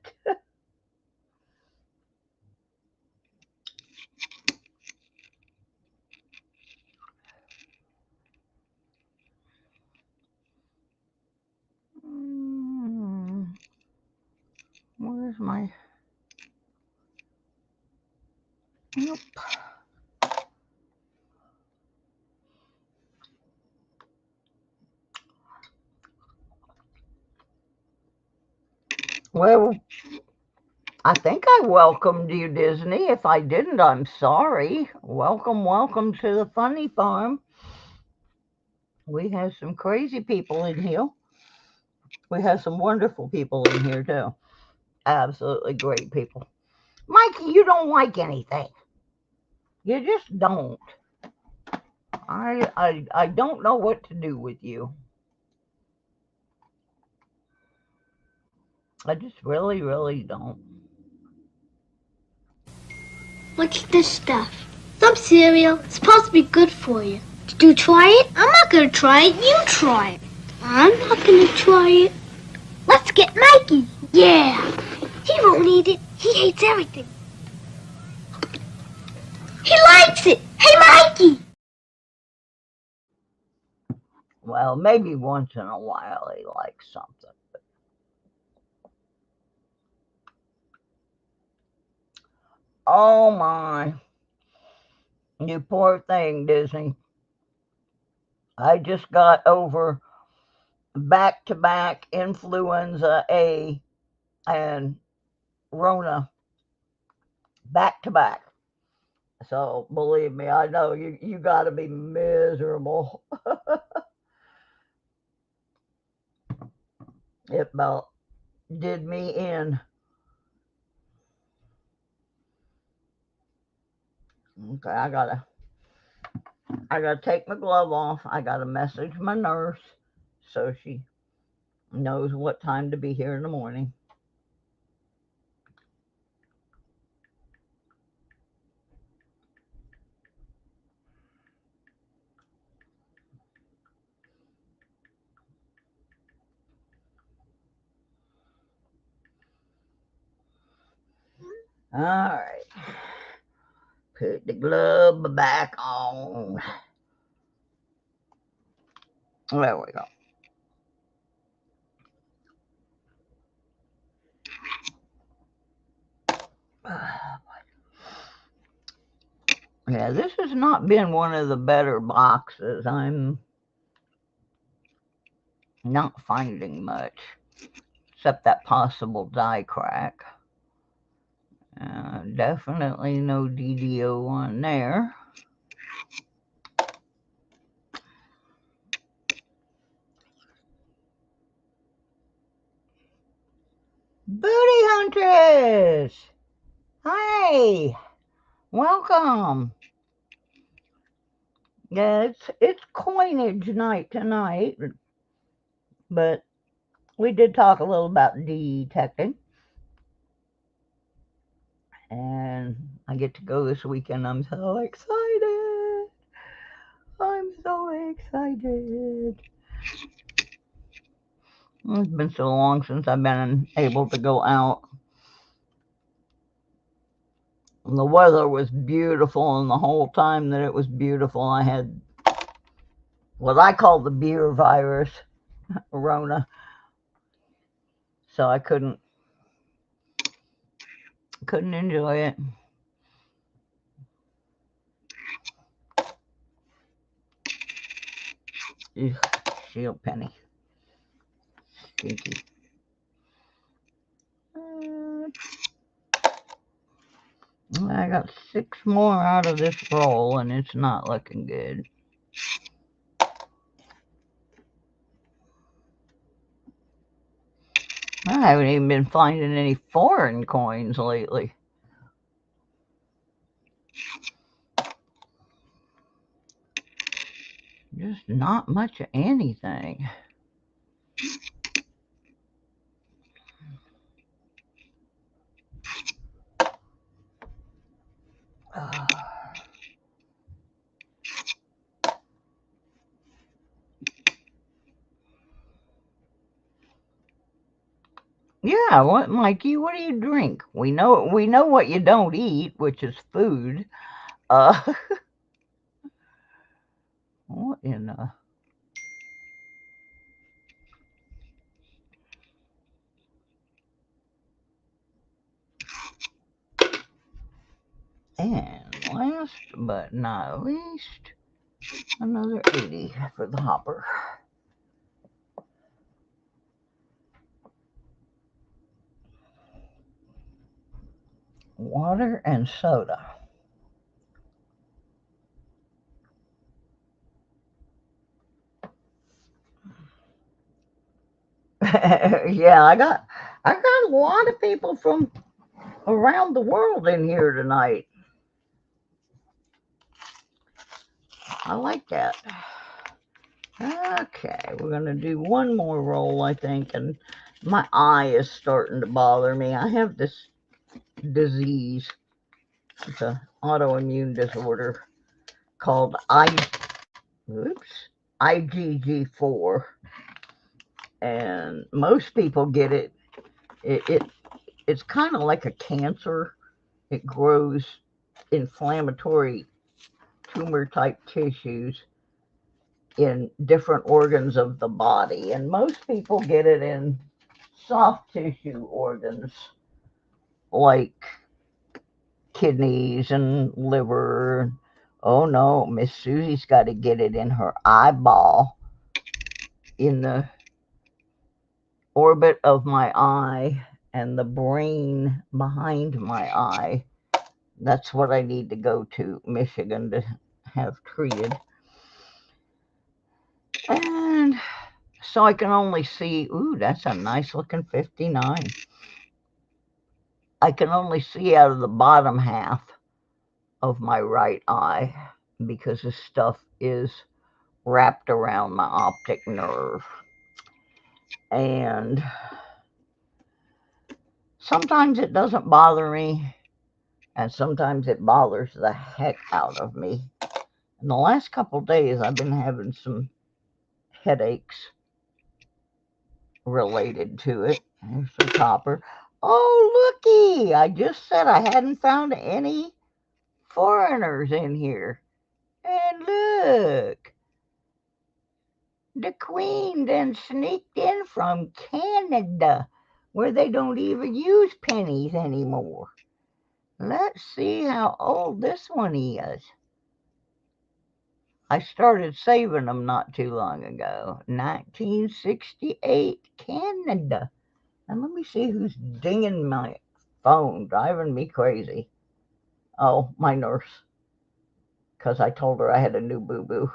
Where's my... Nope. Well, I think I welcomed you, Disney. If I didn't, I'm sorry. Welcome, welcome to the funny farm. We have some crazy people in here. We have some wonderful people in here, too. Absolutely great people. Mikey, you don't like anything. You just don't. I don't know what to do with you. I just really, really don't. What's this stuff? Some cereal. It's supposed to be good for you. Did you try it? I'm not gonna try it. You try it. I'm not gonna try it. Let's get Mikey. Yeah. He won't eat it. He hates everything. He likes it. Hey, Mikey. Well, maybe once in a while he likes something. Oh my. You poor thing, Disney. I just got over back-to-back influenza A and Rona back-to-back. So believe me, I know you got to be miserable. It about did me in. Okay, I gotta take my glove off. I gotta message my nurse so she knows what time to be here in the morning. All right. Put the glove back on. There we go. Yeah, this has not been one of the better boxes. I'm not finding much, except that possible die crack. Definitely no DDO on there. Booty Huntress! Hi! Welcome! Yeah, it's coinage night tonight, but we did talk a little about detecting. And I get to go this weekend. I'm so excited. I'm so excited. It's been so long since I've been able to go out. And the weather was beautiful, and the whole time that it was beautiful, I had what I call the beer virus, Rona. So I couldn't enjoy it. Ugh, shield penny. Stinky. I got 6 more out of this roll, and it's not looking good. I haven't even been finding any foreign coins lately. Just not much of anything. Yeah, what, Mikey? What do you drink? We know what you don't eat, which is food. What in the? And last but not least, another 80 for the hopper. Water and soda. Yeah, I got a lot of people from around the world in here tonight. I like that. Okay, we're going to do one more roll, I think, and my eye is starting to bother me. I have this disease. It's an autoimmune disorder called IgG4, and most people get it. It's kind of like a cancer. It grows inflammatory tumor type tissues in different organs of the body, and most people get it in soft tissue organs like kidneys and liver. Oh no, Miss Susie's got to get it in her eyeball, in the orbit of my eye and the brain behind my eye. That's what I need to go to Michigan to have treated. And so I can only see, ooh, that's a nice looking 59. I can only see out of the bottom half of my right eye because this stuff is wrapped around my optic nerve. And sometimes it doesn't bother me, and sometimes it bothers the heck out of me. In the last couple of days, I've been having some headaches related to it. There's some copper. Oh, looky! I just said I hadn't found any foreigners in here. And look, the Queen then sneaked in from Canada, where they don't even use pennies anymore. Let's see how old this one is. I started saving them not too long ago. 1968, Canada. And let me see who's dinging my phone, driving me crazy. Oh, my nurse. Because I told her I had a new boo-boo.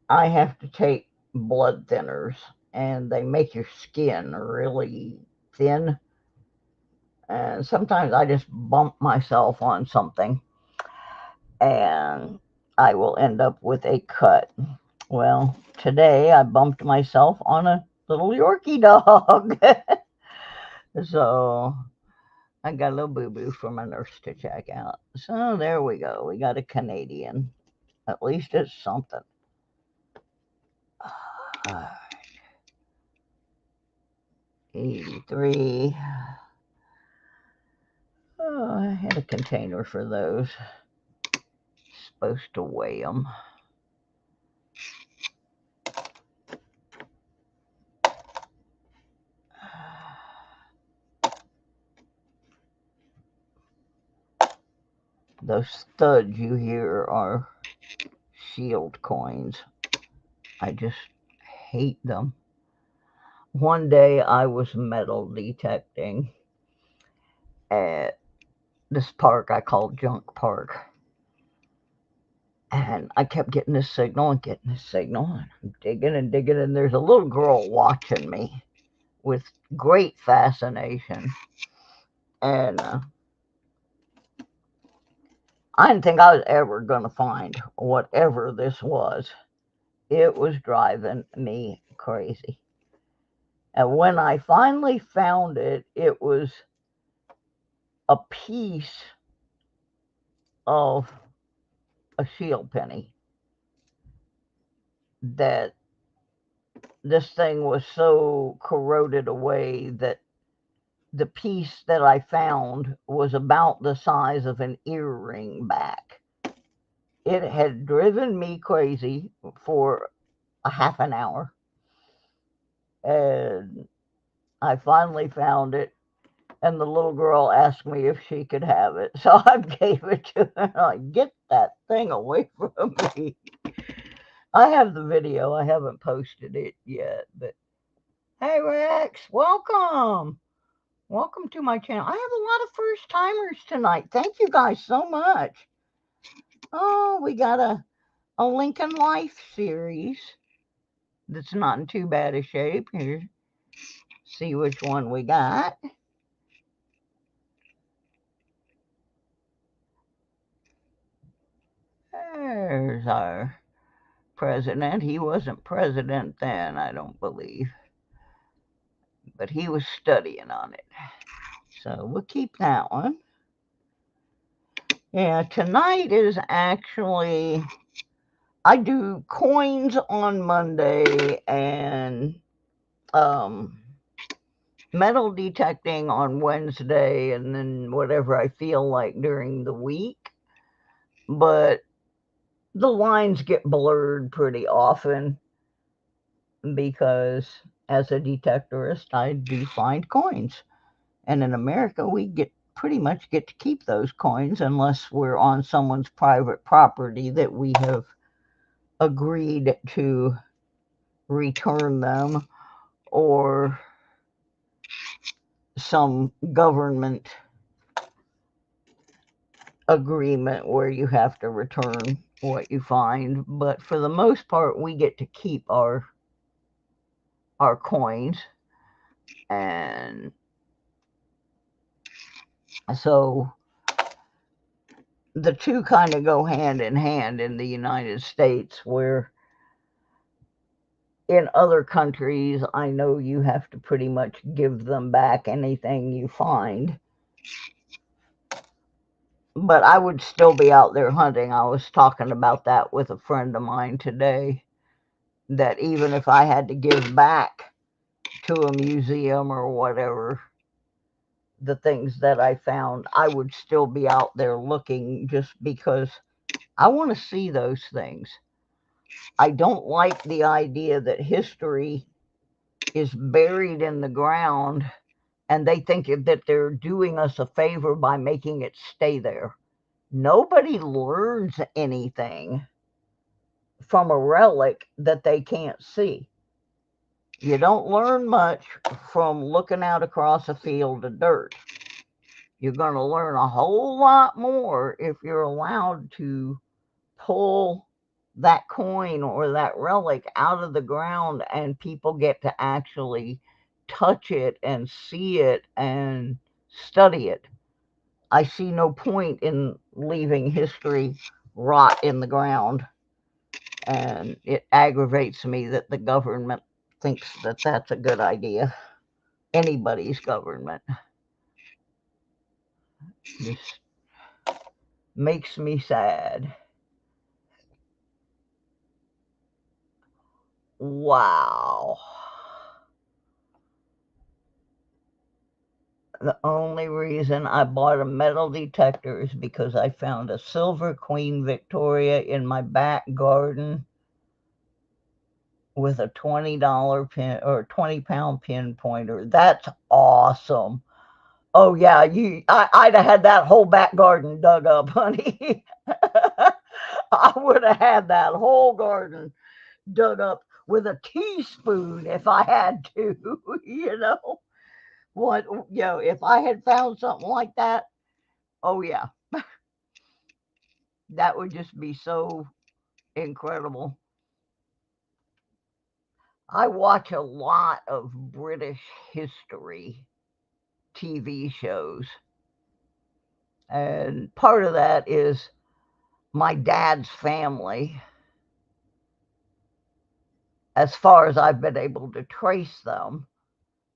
I have to take blood thinners, and they make your skin really thin. And sometimes I just bump myself on something, and I will end up with a cut. Well, today I bumped myself on a little Yorkie dog. So I got a little boo-boo for my nurse to check out. So there we go. We got a Canadian. At least it's something. 83. Oh, I had a container for those. Supposed to weigh them. Those studs you hear are shield coins. I just hate them. One day I was metal detecting at this park I call Junk Park. And I kept getting this signal and getting this signal. And I'm digging and digging. And there's a little girl watching me with great fascination. And I didn't think I was ever going to find whatever this was. It was driving me crazy. And when I finally found it, it was a piece of a shield penny that this thing was so corroded away that the piece that I found was about the size of an earring back. It had driven me crazy for a half an hour. And I finally found it. And the little girl asked me if she could have it. So I gave it to her. Like, get that thing away from me. I have the video. I haven't posted it yet. But hey, Rex, welcome. Welcome to my channel. I have a lot of first timers tonight. Thank you guys so much. Oh, we got a Lincoln Life series that's not in too bad a shape. Here, see which one we got. Eisenhower's our president. He wasn't president then, I don't believe, but he was studying on it. So we'll keep that one. Yeah, tonight is actually, I do coins on Monday and metal detecting on Wednesday, and then whatever I feel like during the week. But the lines get blurred pretty often because as a detectorist, I do find coins. And in America, we pretty much get to keep those coins unless we're on someone's private property that we have agreed to return them, or some government agreement where you have to return what you find. But for the most part, we get to keep our coins. And so the two kind of go hand in hand in the United States, where in other countries, I know you have to pretty much give them back anything you find. But I would still be out there hunting. I was talking about that with a friend of mine today, that even if I had to give back to a museum or whatever the things that I found, I would still be out there looking, just because I want to see those things. I don't like the idea that history is buried in the ground and they think that they're doing us a favor by making it stay there. Nobody learns anything from a relic that they can't see. You don't learn much from looking out across a field of dirt. You're going to learn a whole lot more if you're allowed to pull that coin or that relic out of the ground and people get to actually touch it and see it and study it. I see no point in leaving history rot in the ground, and it aggravates me that the government thinks that that's a good idea. Anybody's government. Just makes me sad. Wow. The only reason I bought a metal detector is because I found a silver Queen Victoria in my back garden with a $20 pin or 20-pound pinpointer. That's awesome. Oh yeah, I'd have had that whole back garden dug up, honey. I would have had that whole garden dug up with a teaspoon if I had to, you know. What, if I had found something like that, oh yeah, that would just be so incredible. I watch a lot of British history TV shows, and part of that is my dad's family. As far as I've been able to trace them.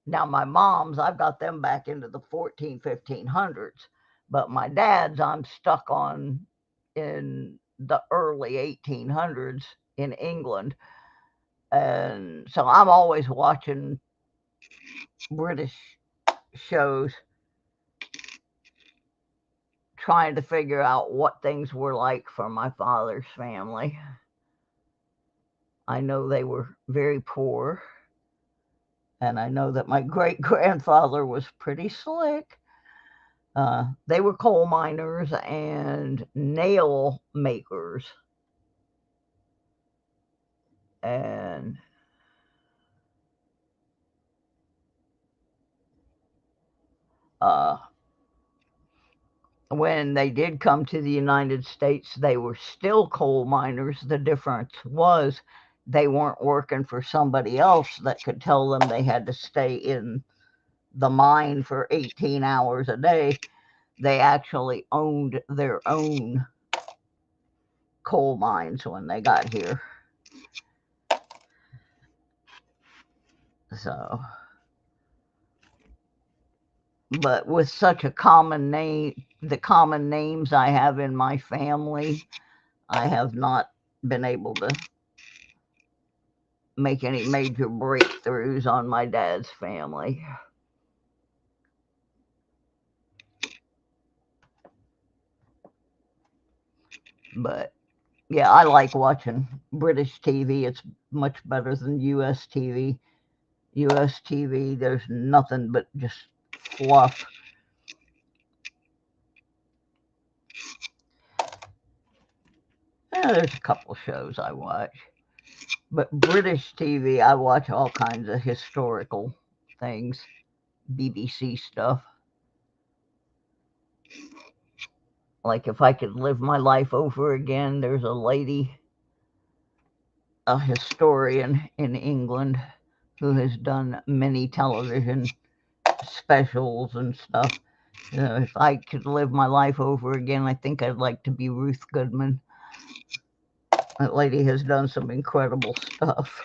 Now, my mom's, I've got them back into the 1500s, but my dad's, I'm stuck on in the early 1800s in England. And so I'm always watching British shows, trying to figure out what things were like for my father's family. I know they were very poor, and I know that my great-grandfather was pretty slick. They were coal miners and nail makers. And when they did come to the United States, they were still coal miners. The difference was they weren't working for somebody else that could tell them they had to stay in the mine for 18 hours a day. They actually owned their own coal mines when they got here. So, but with such a common name, the common names I have in my family, I have not been able to make any major breakthroughs on my dad's family. But yeah, I like watching British TV. It's much better than US TV. US TV, there's nothing but just fluff. There's a couple shows I watch. But British TV, I watch all kinds of historical things, BBC stuff. Like if I could live my life over again, there's a lady, a historian in England, who has done many television specials and stuff. If I could live my life over again, I think I'd like to be Ruth Goodman. That lady has done some incredible stuff.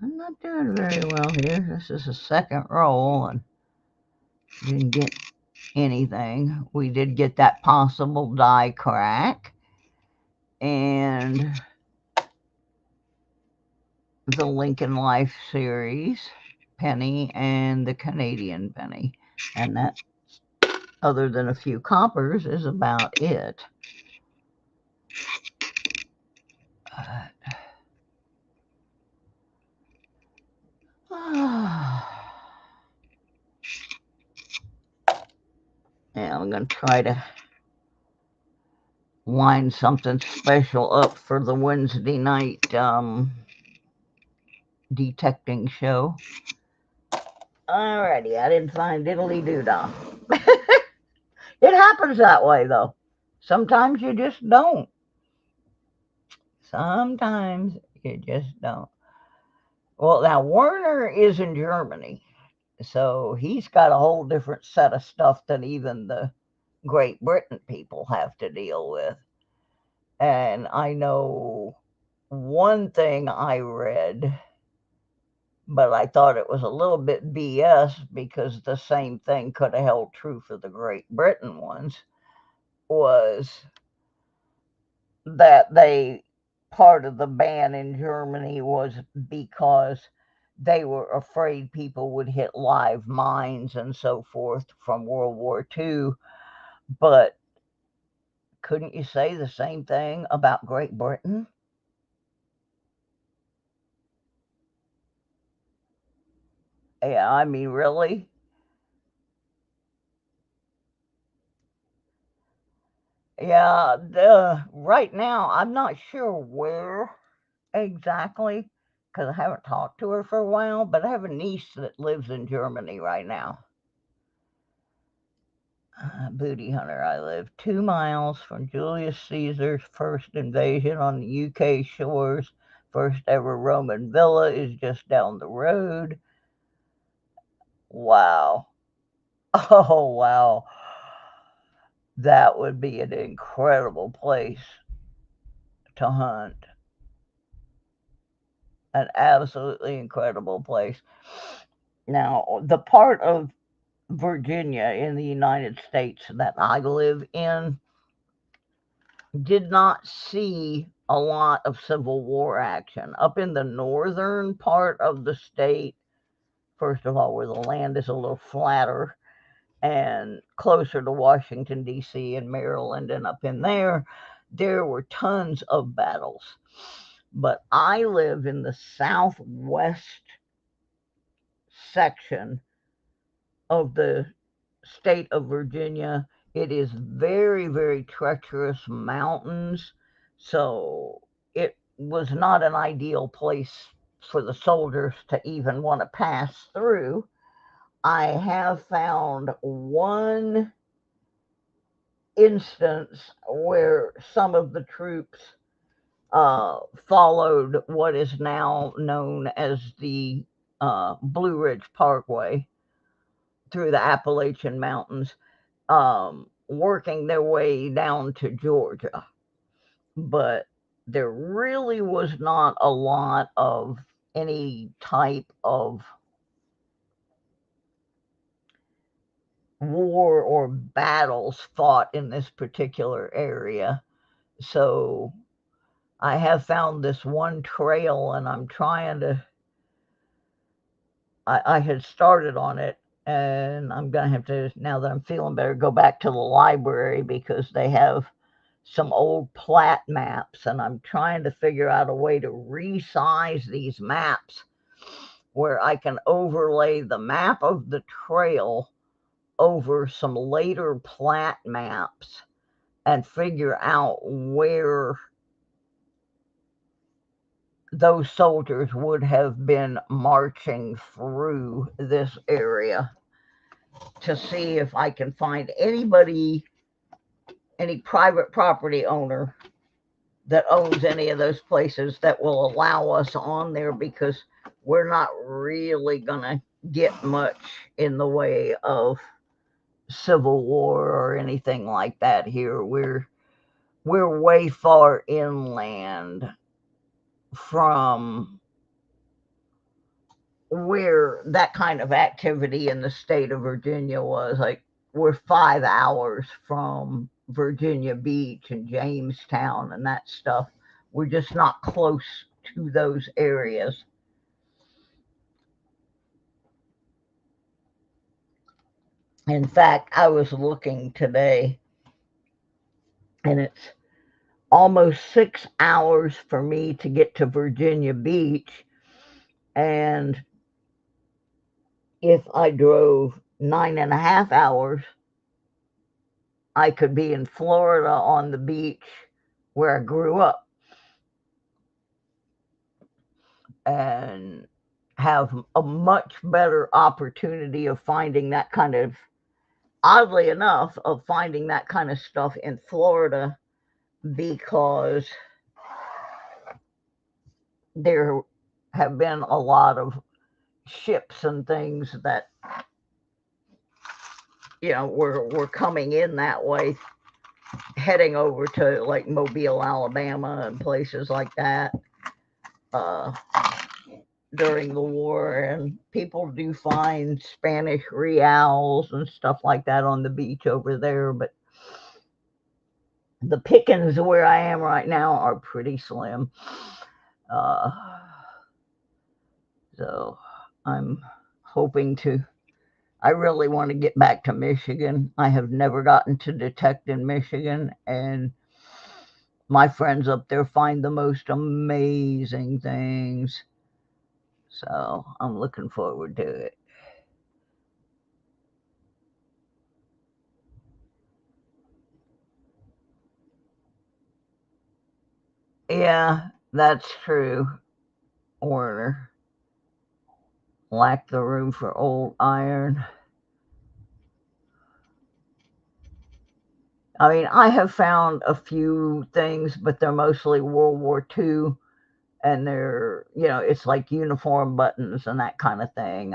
I'm not doing very well here. This is a second roll and didn't get anything. We did get that possible die crack and the Lincoln Life series penny and the Canadian penny. And that, other than a few coppers, is about it. Yeah, I'm going to try to line something special up for the Wednesday night detecting show. Alrighty, I didn't find diddly doo-dah. It happens that way, though. Sometimes you just don't. Sometimes you just don't. Well, now Werner is in Germany, so he's got a whole different set of stuff than even the Great Britain people have to deal with. And I know one thing I read, but I thought it was a little bit BS because the same thing could have held true for the Great Britain ones, was that part of the ban in Germany was because they were afraid people would hit live mines and so forth from World War II. But couldn't you say the same thing about Great Britain? Yeah, I mean, really? Yeah, right now, I'm not sure where exactly, because I haven't talked to her for a while, but I have a niece that lives in Germany right now. Booty hunter, I live 2 miles from Julius Caesar's first invasion on the UK shores. First ever Roman villa is just down the road. Wow. Oh, wow. That would be an incredible place to hunt. An absolutely incredible place. Now, the part of Virginia in the United States that I live in did not see a lot of Civil War action. Up in the northern part of the state, first of all, where the land is a little flatter and closer to Washington, D.C. and Maryland, and up in there were tons of battles. But I live in the southwest section of the state of Virginia. It is very, very treacherous mountains, so it was not an ideal place for the soldiers to even want to pass through. I have found one instance where some of the troops followed what is now known as the Blue Ridge Parkway through the Appalachian Mountains, working their way down to Georgia. But there really was not a lot of any type of war or battles fought in this particular area. So I have found this one trail, and I'm trying to. I had started on it, and I'm going to have to, now that I'm feeling better, go back to the library because they have some old plat maps, and I'm trying to figure out a way to resize these maps where I can overlay the map of the trail over some later plat maps and figure out where those soldiers would have been marching through this area, to see if I can find anybody, any private property owner that owns any of those places that will allow us on there, because we're not really gonna get much in the way of civil war or anything like that here. We're way far inland from where that kind of activity in the state of Virginia was. Like, we're 5 hours from Virginia Beach and Jamestown and that stuff. We're just not close to those areas. In fact, I was looking today, and it's almost 6 hours for me to get to Virginia Beach. And if I drove 9.5 hours, I could be in Florida on the beach where I grew up and have a much better opportunity of finding that kind of, oddly enough, of finding that kind of stuff in Florida, because there have been a lot of ships and things that, were coming in that way, heading over to like Mobile, Alabama and places like that during the war. And people do find Spanish reals and stuff like that on the beach over there, but the pickings where I am right now are pretty slim. So I'm hoping to, I really want to get back to Michigan. I have never gotten to detect in Michigan, and my friends up there find the most amazing things. So I'm looking forward to it. Yeah, that's true, Warner. Lack the room for old iron. I mean, I have found a few things, but they're mostly World War II, and they're, it's like uniform buttons and that kind of thing.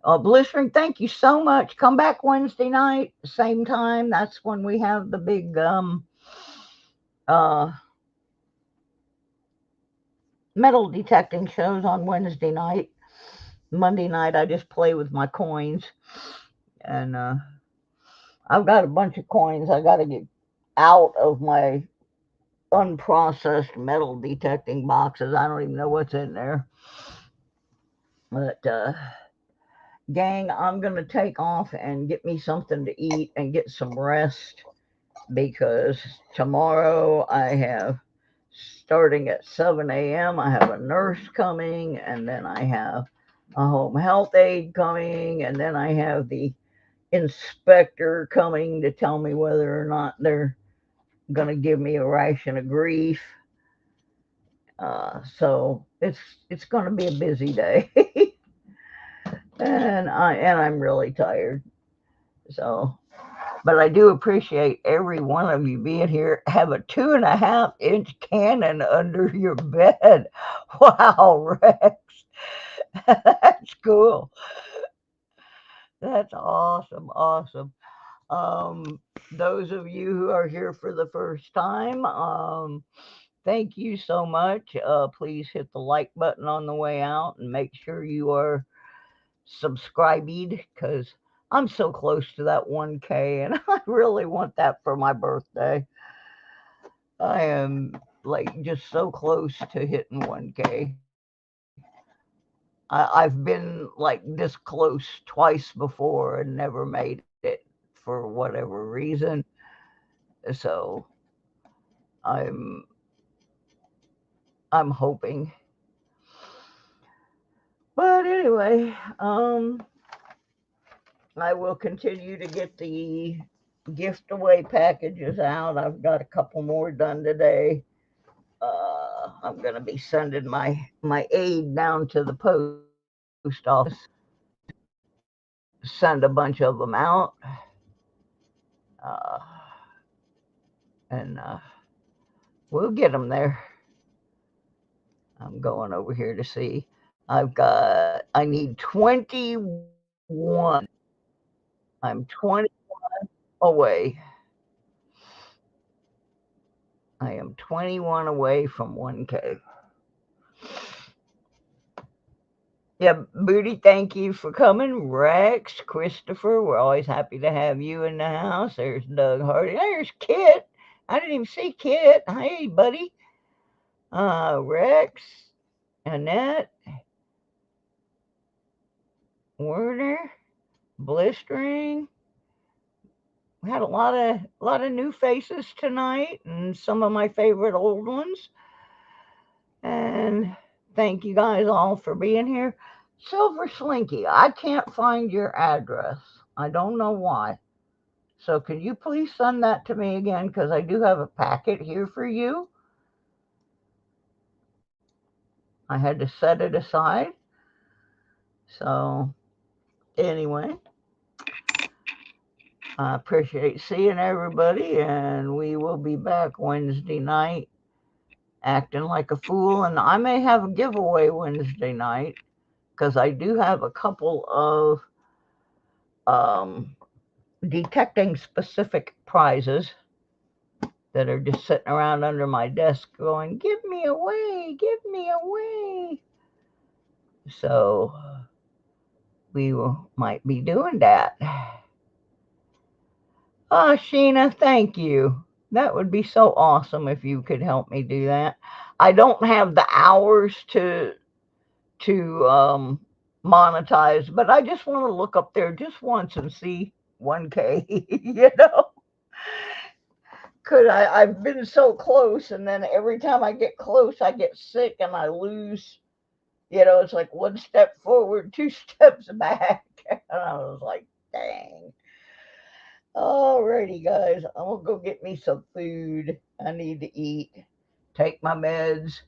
Blistering, thank you so much. Come back Wednesday night, same time. That's when we have the big metal detecting shows on Wednesday night. Monday night, I just play with my coins, and I've got a bunch of coins I got to get out of my unprocessed metal detecting boxes. I don't even know what's in there. But gang, I'm going to take off and get me something to eat and get some rest, because tomorrow I have, starting at 7 a.m., I have a nurse coming, and then I have a home health aide coming, and then I have the inspector coming to tell me whether or not they're going to give me a ration of grief. So it's going to be a busy day. and I'm really tired. So, but I do appreciate every one of you being here. Have a 2.5-inch cannon under your bed. Wow, Rex. That's cool. That's awesome. Awesome. Those of you who are here for the first time, thank you so much. Please hit the like button on the way out and make sure you are subscribed because I'm so close to that 1K and I really want that for my birthday. I am like just so close to hitting 1K. I've been like this close twice before and never made it for whatever reason. So I'm I'm hoping. But anyway, I will continue to get the gift away packages out. I've got a couple more done today. I'm going to be sending my aid down to the post office, send a bunch of them out, uh, and we'll get them there. I'm going over here to see. I need 21. I'm 20 away. I am 21 away from 1K. Yeah, Booty, thank you for coming. Rex, Christopher, we're always happy to have you in the house. There's Doug Hardy. There's Kit. I didn't even see Kit. Hey, buddy. Rex, Annette, Werner, Blistering. We had a lot of new faces tonight and some of my favorite old ones. And thank you guys all for being here. Silver Slinky, I can't find your address. I don't know why. So can you please send that to me again? Because I do have a packet here for you. I had to set it aside. So anyway, I appreciate seeing everybody, and we will be back Wednesday night acting like a fool. And I may have a giveaway Wednesday night because I do have a couple of detecting specific prizes that are just sitting around under my desk going, give me away, give me away. So might be doing that. Sheena, thank you. That would be so awesome if you could help me do that. I don't have the hours to monetize, but I just want to look up there just once and see 1K, you know? Because I've been so close, and then every time I get close, I get sick and I lose. You know, it's like one step forward, two steps back. And I was like, dang. Alrighty, guys, I'm going to go get me some food. I need to eat, take my meds,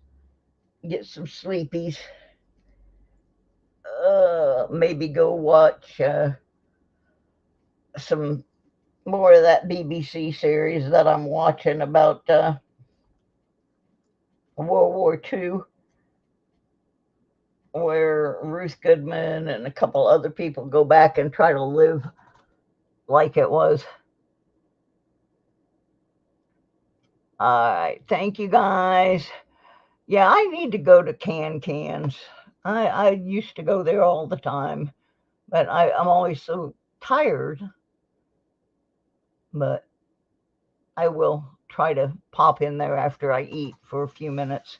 get some sleepies. Maybe go watch some more of that BBC series that I'm watching about World War II, where Ruth Goodman and a couple other people go back and try to live like it was. All right, thank you guys. Yeah, I need to go to Cans. I used to go there all the time, but I'm always so tired. But I will try to pop in there after I eat for a few minutes.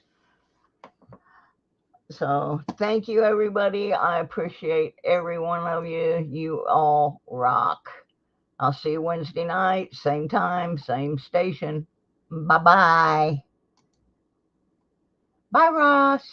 So thank you, everybody. I appreciate every one of you. You all rock. I'll see you Wednesday night, same time, same station. Bye-bye. Bye, Ross.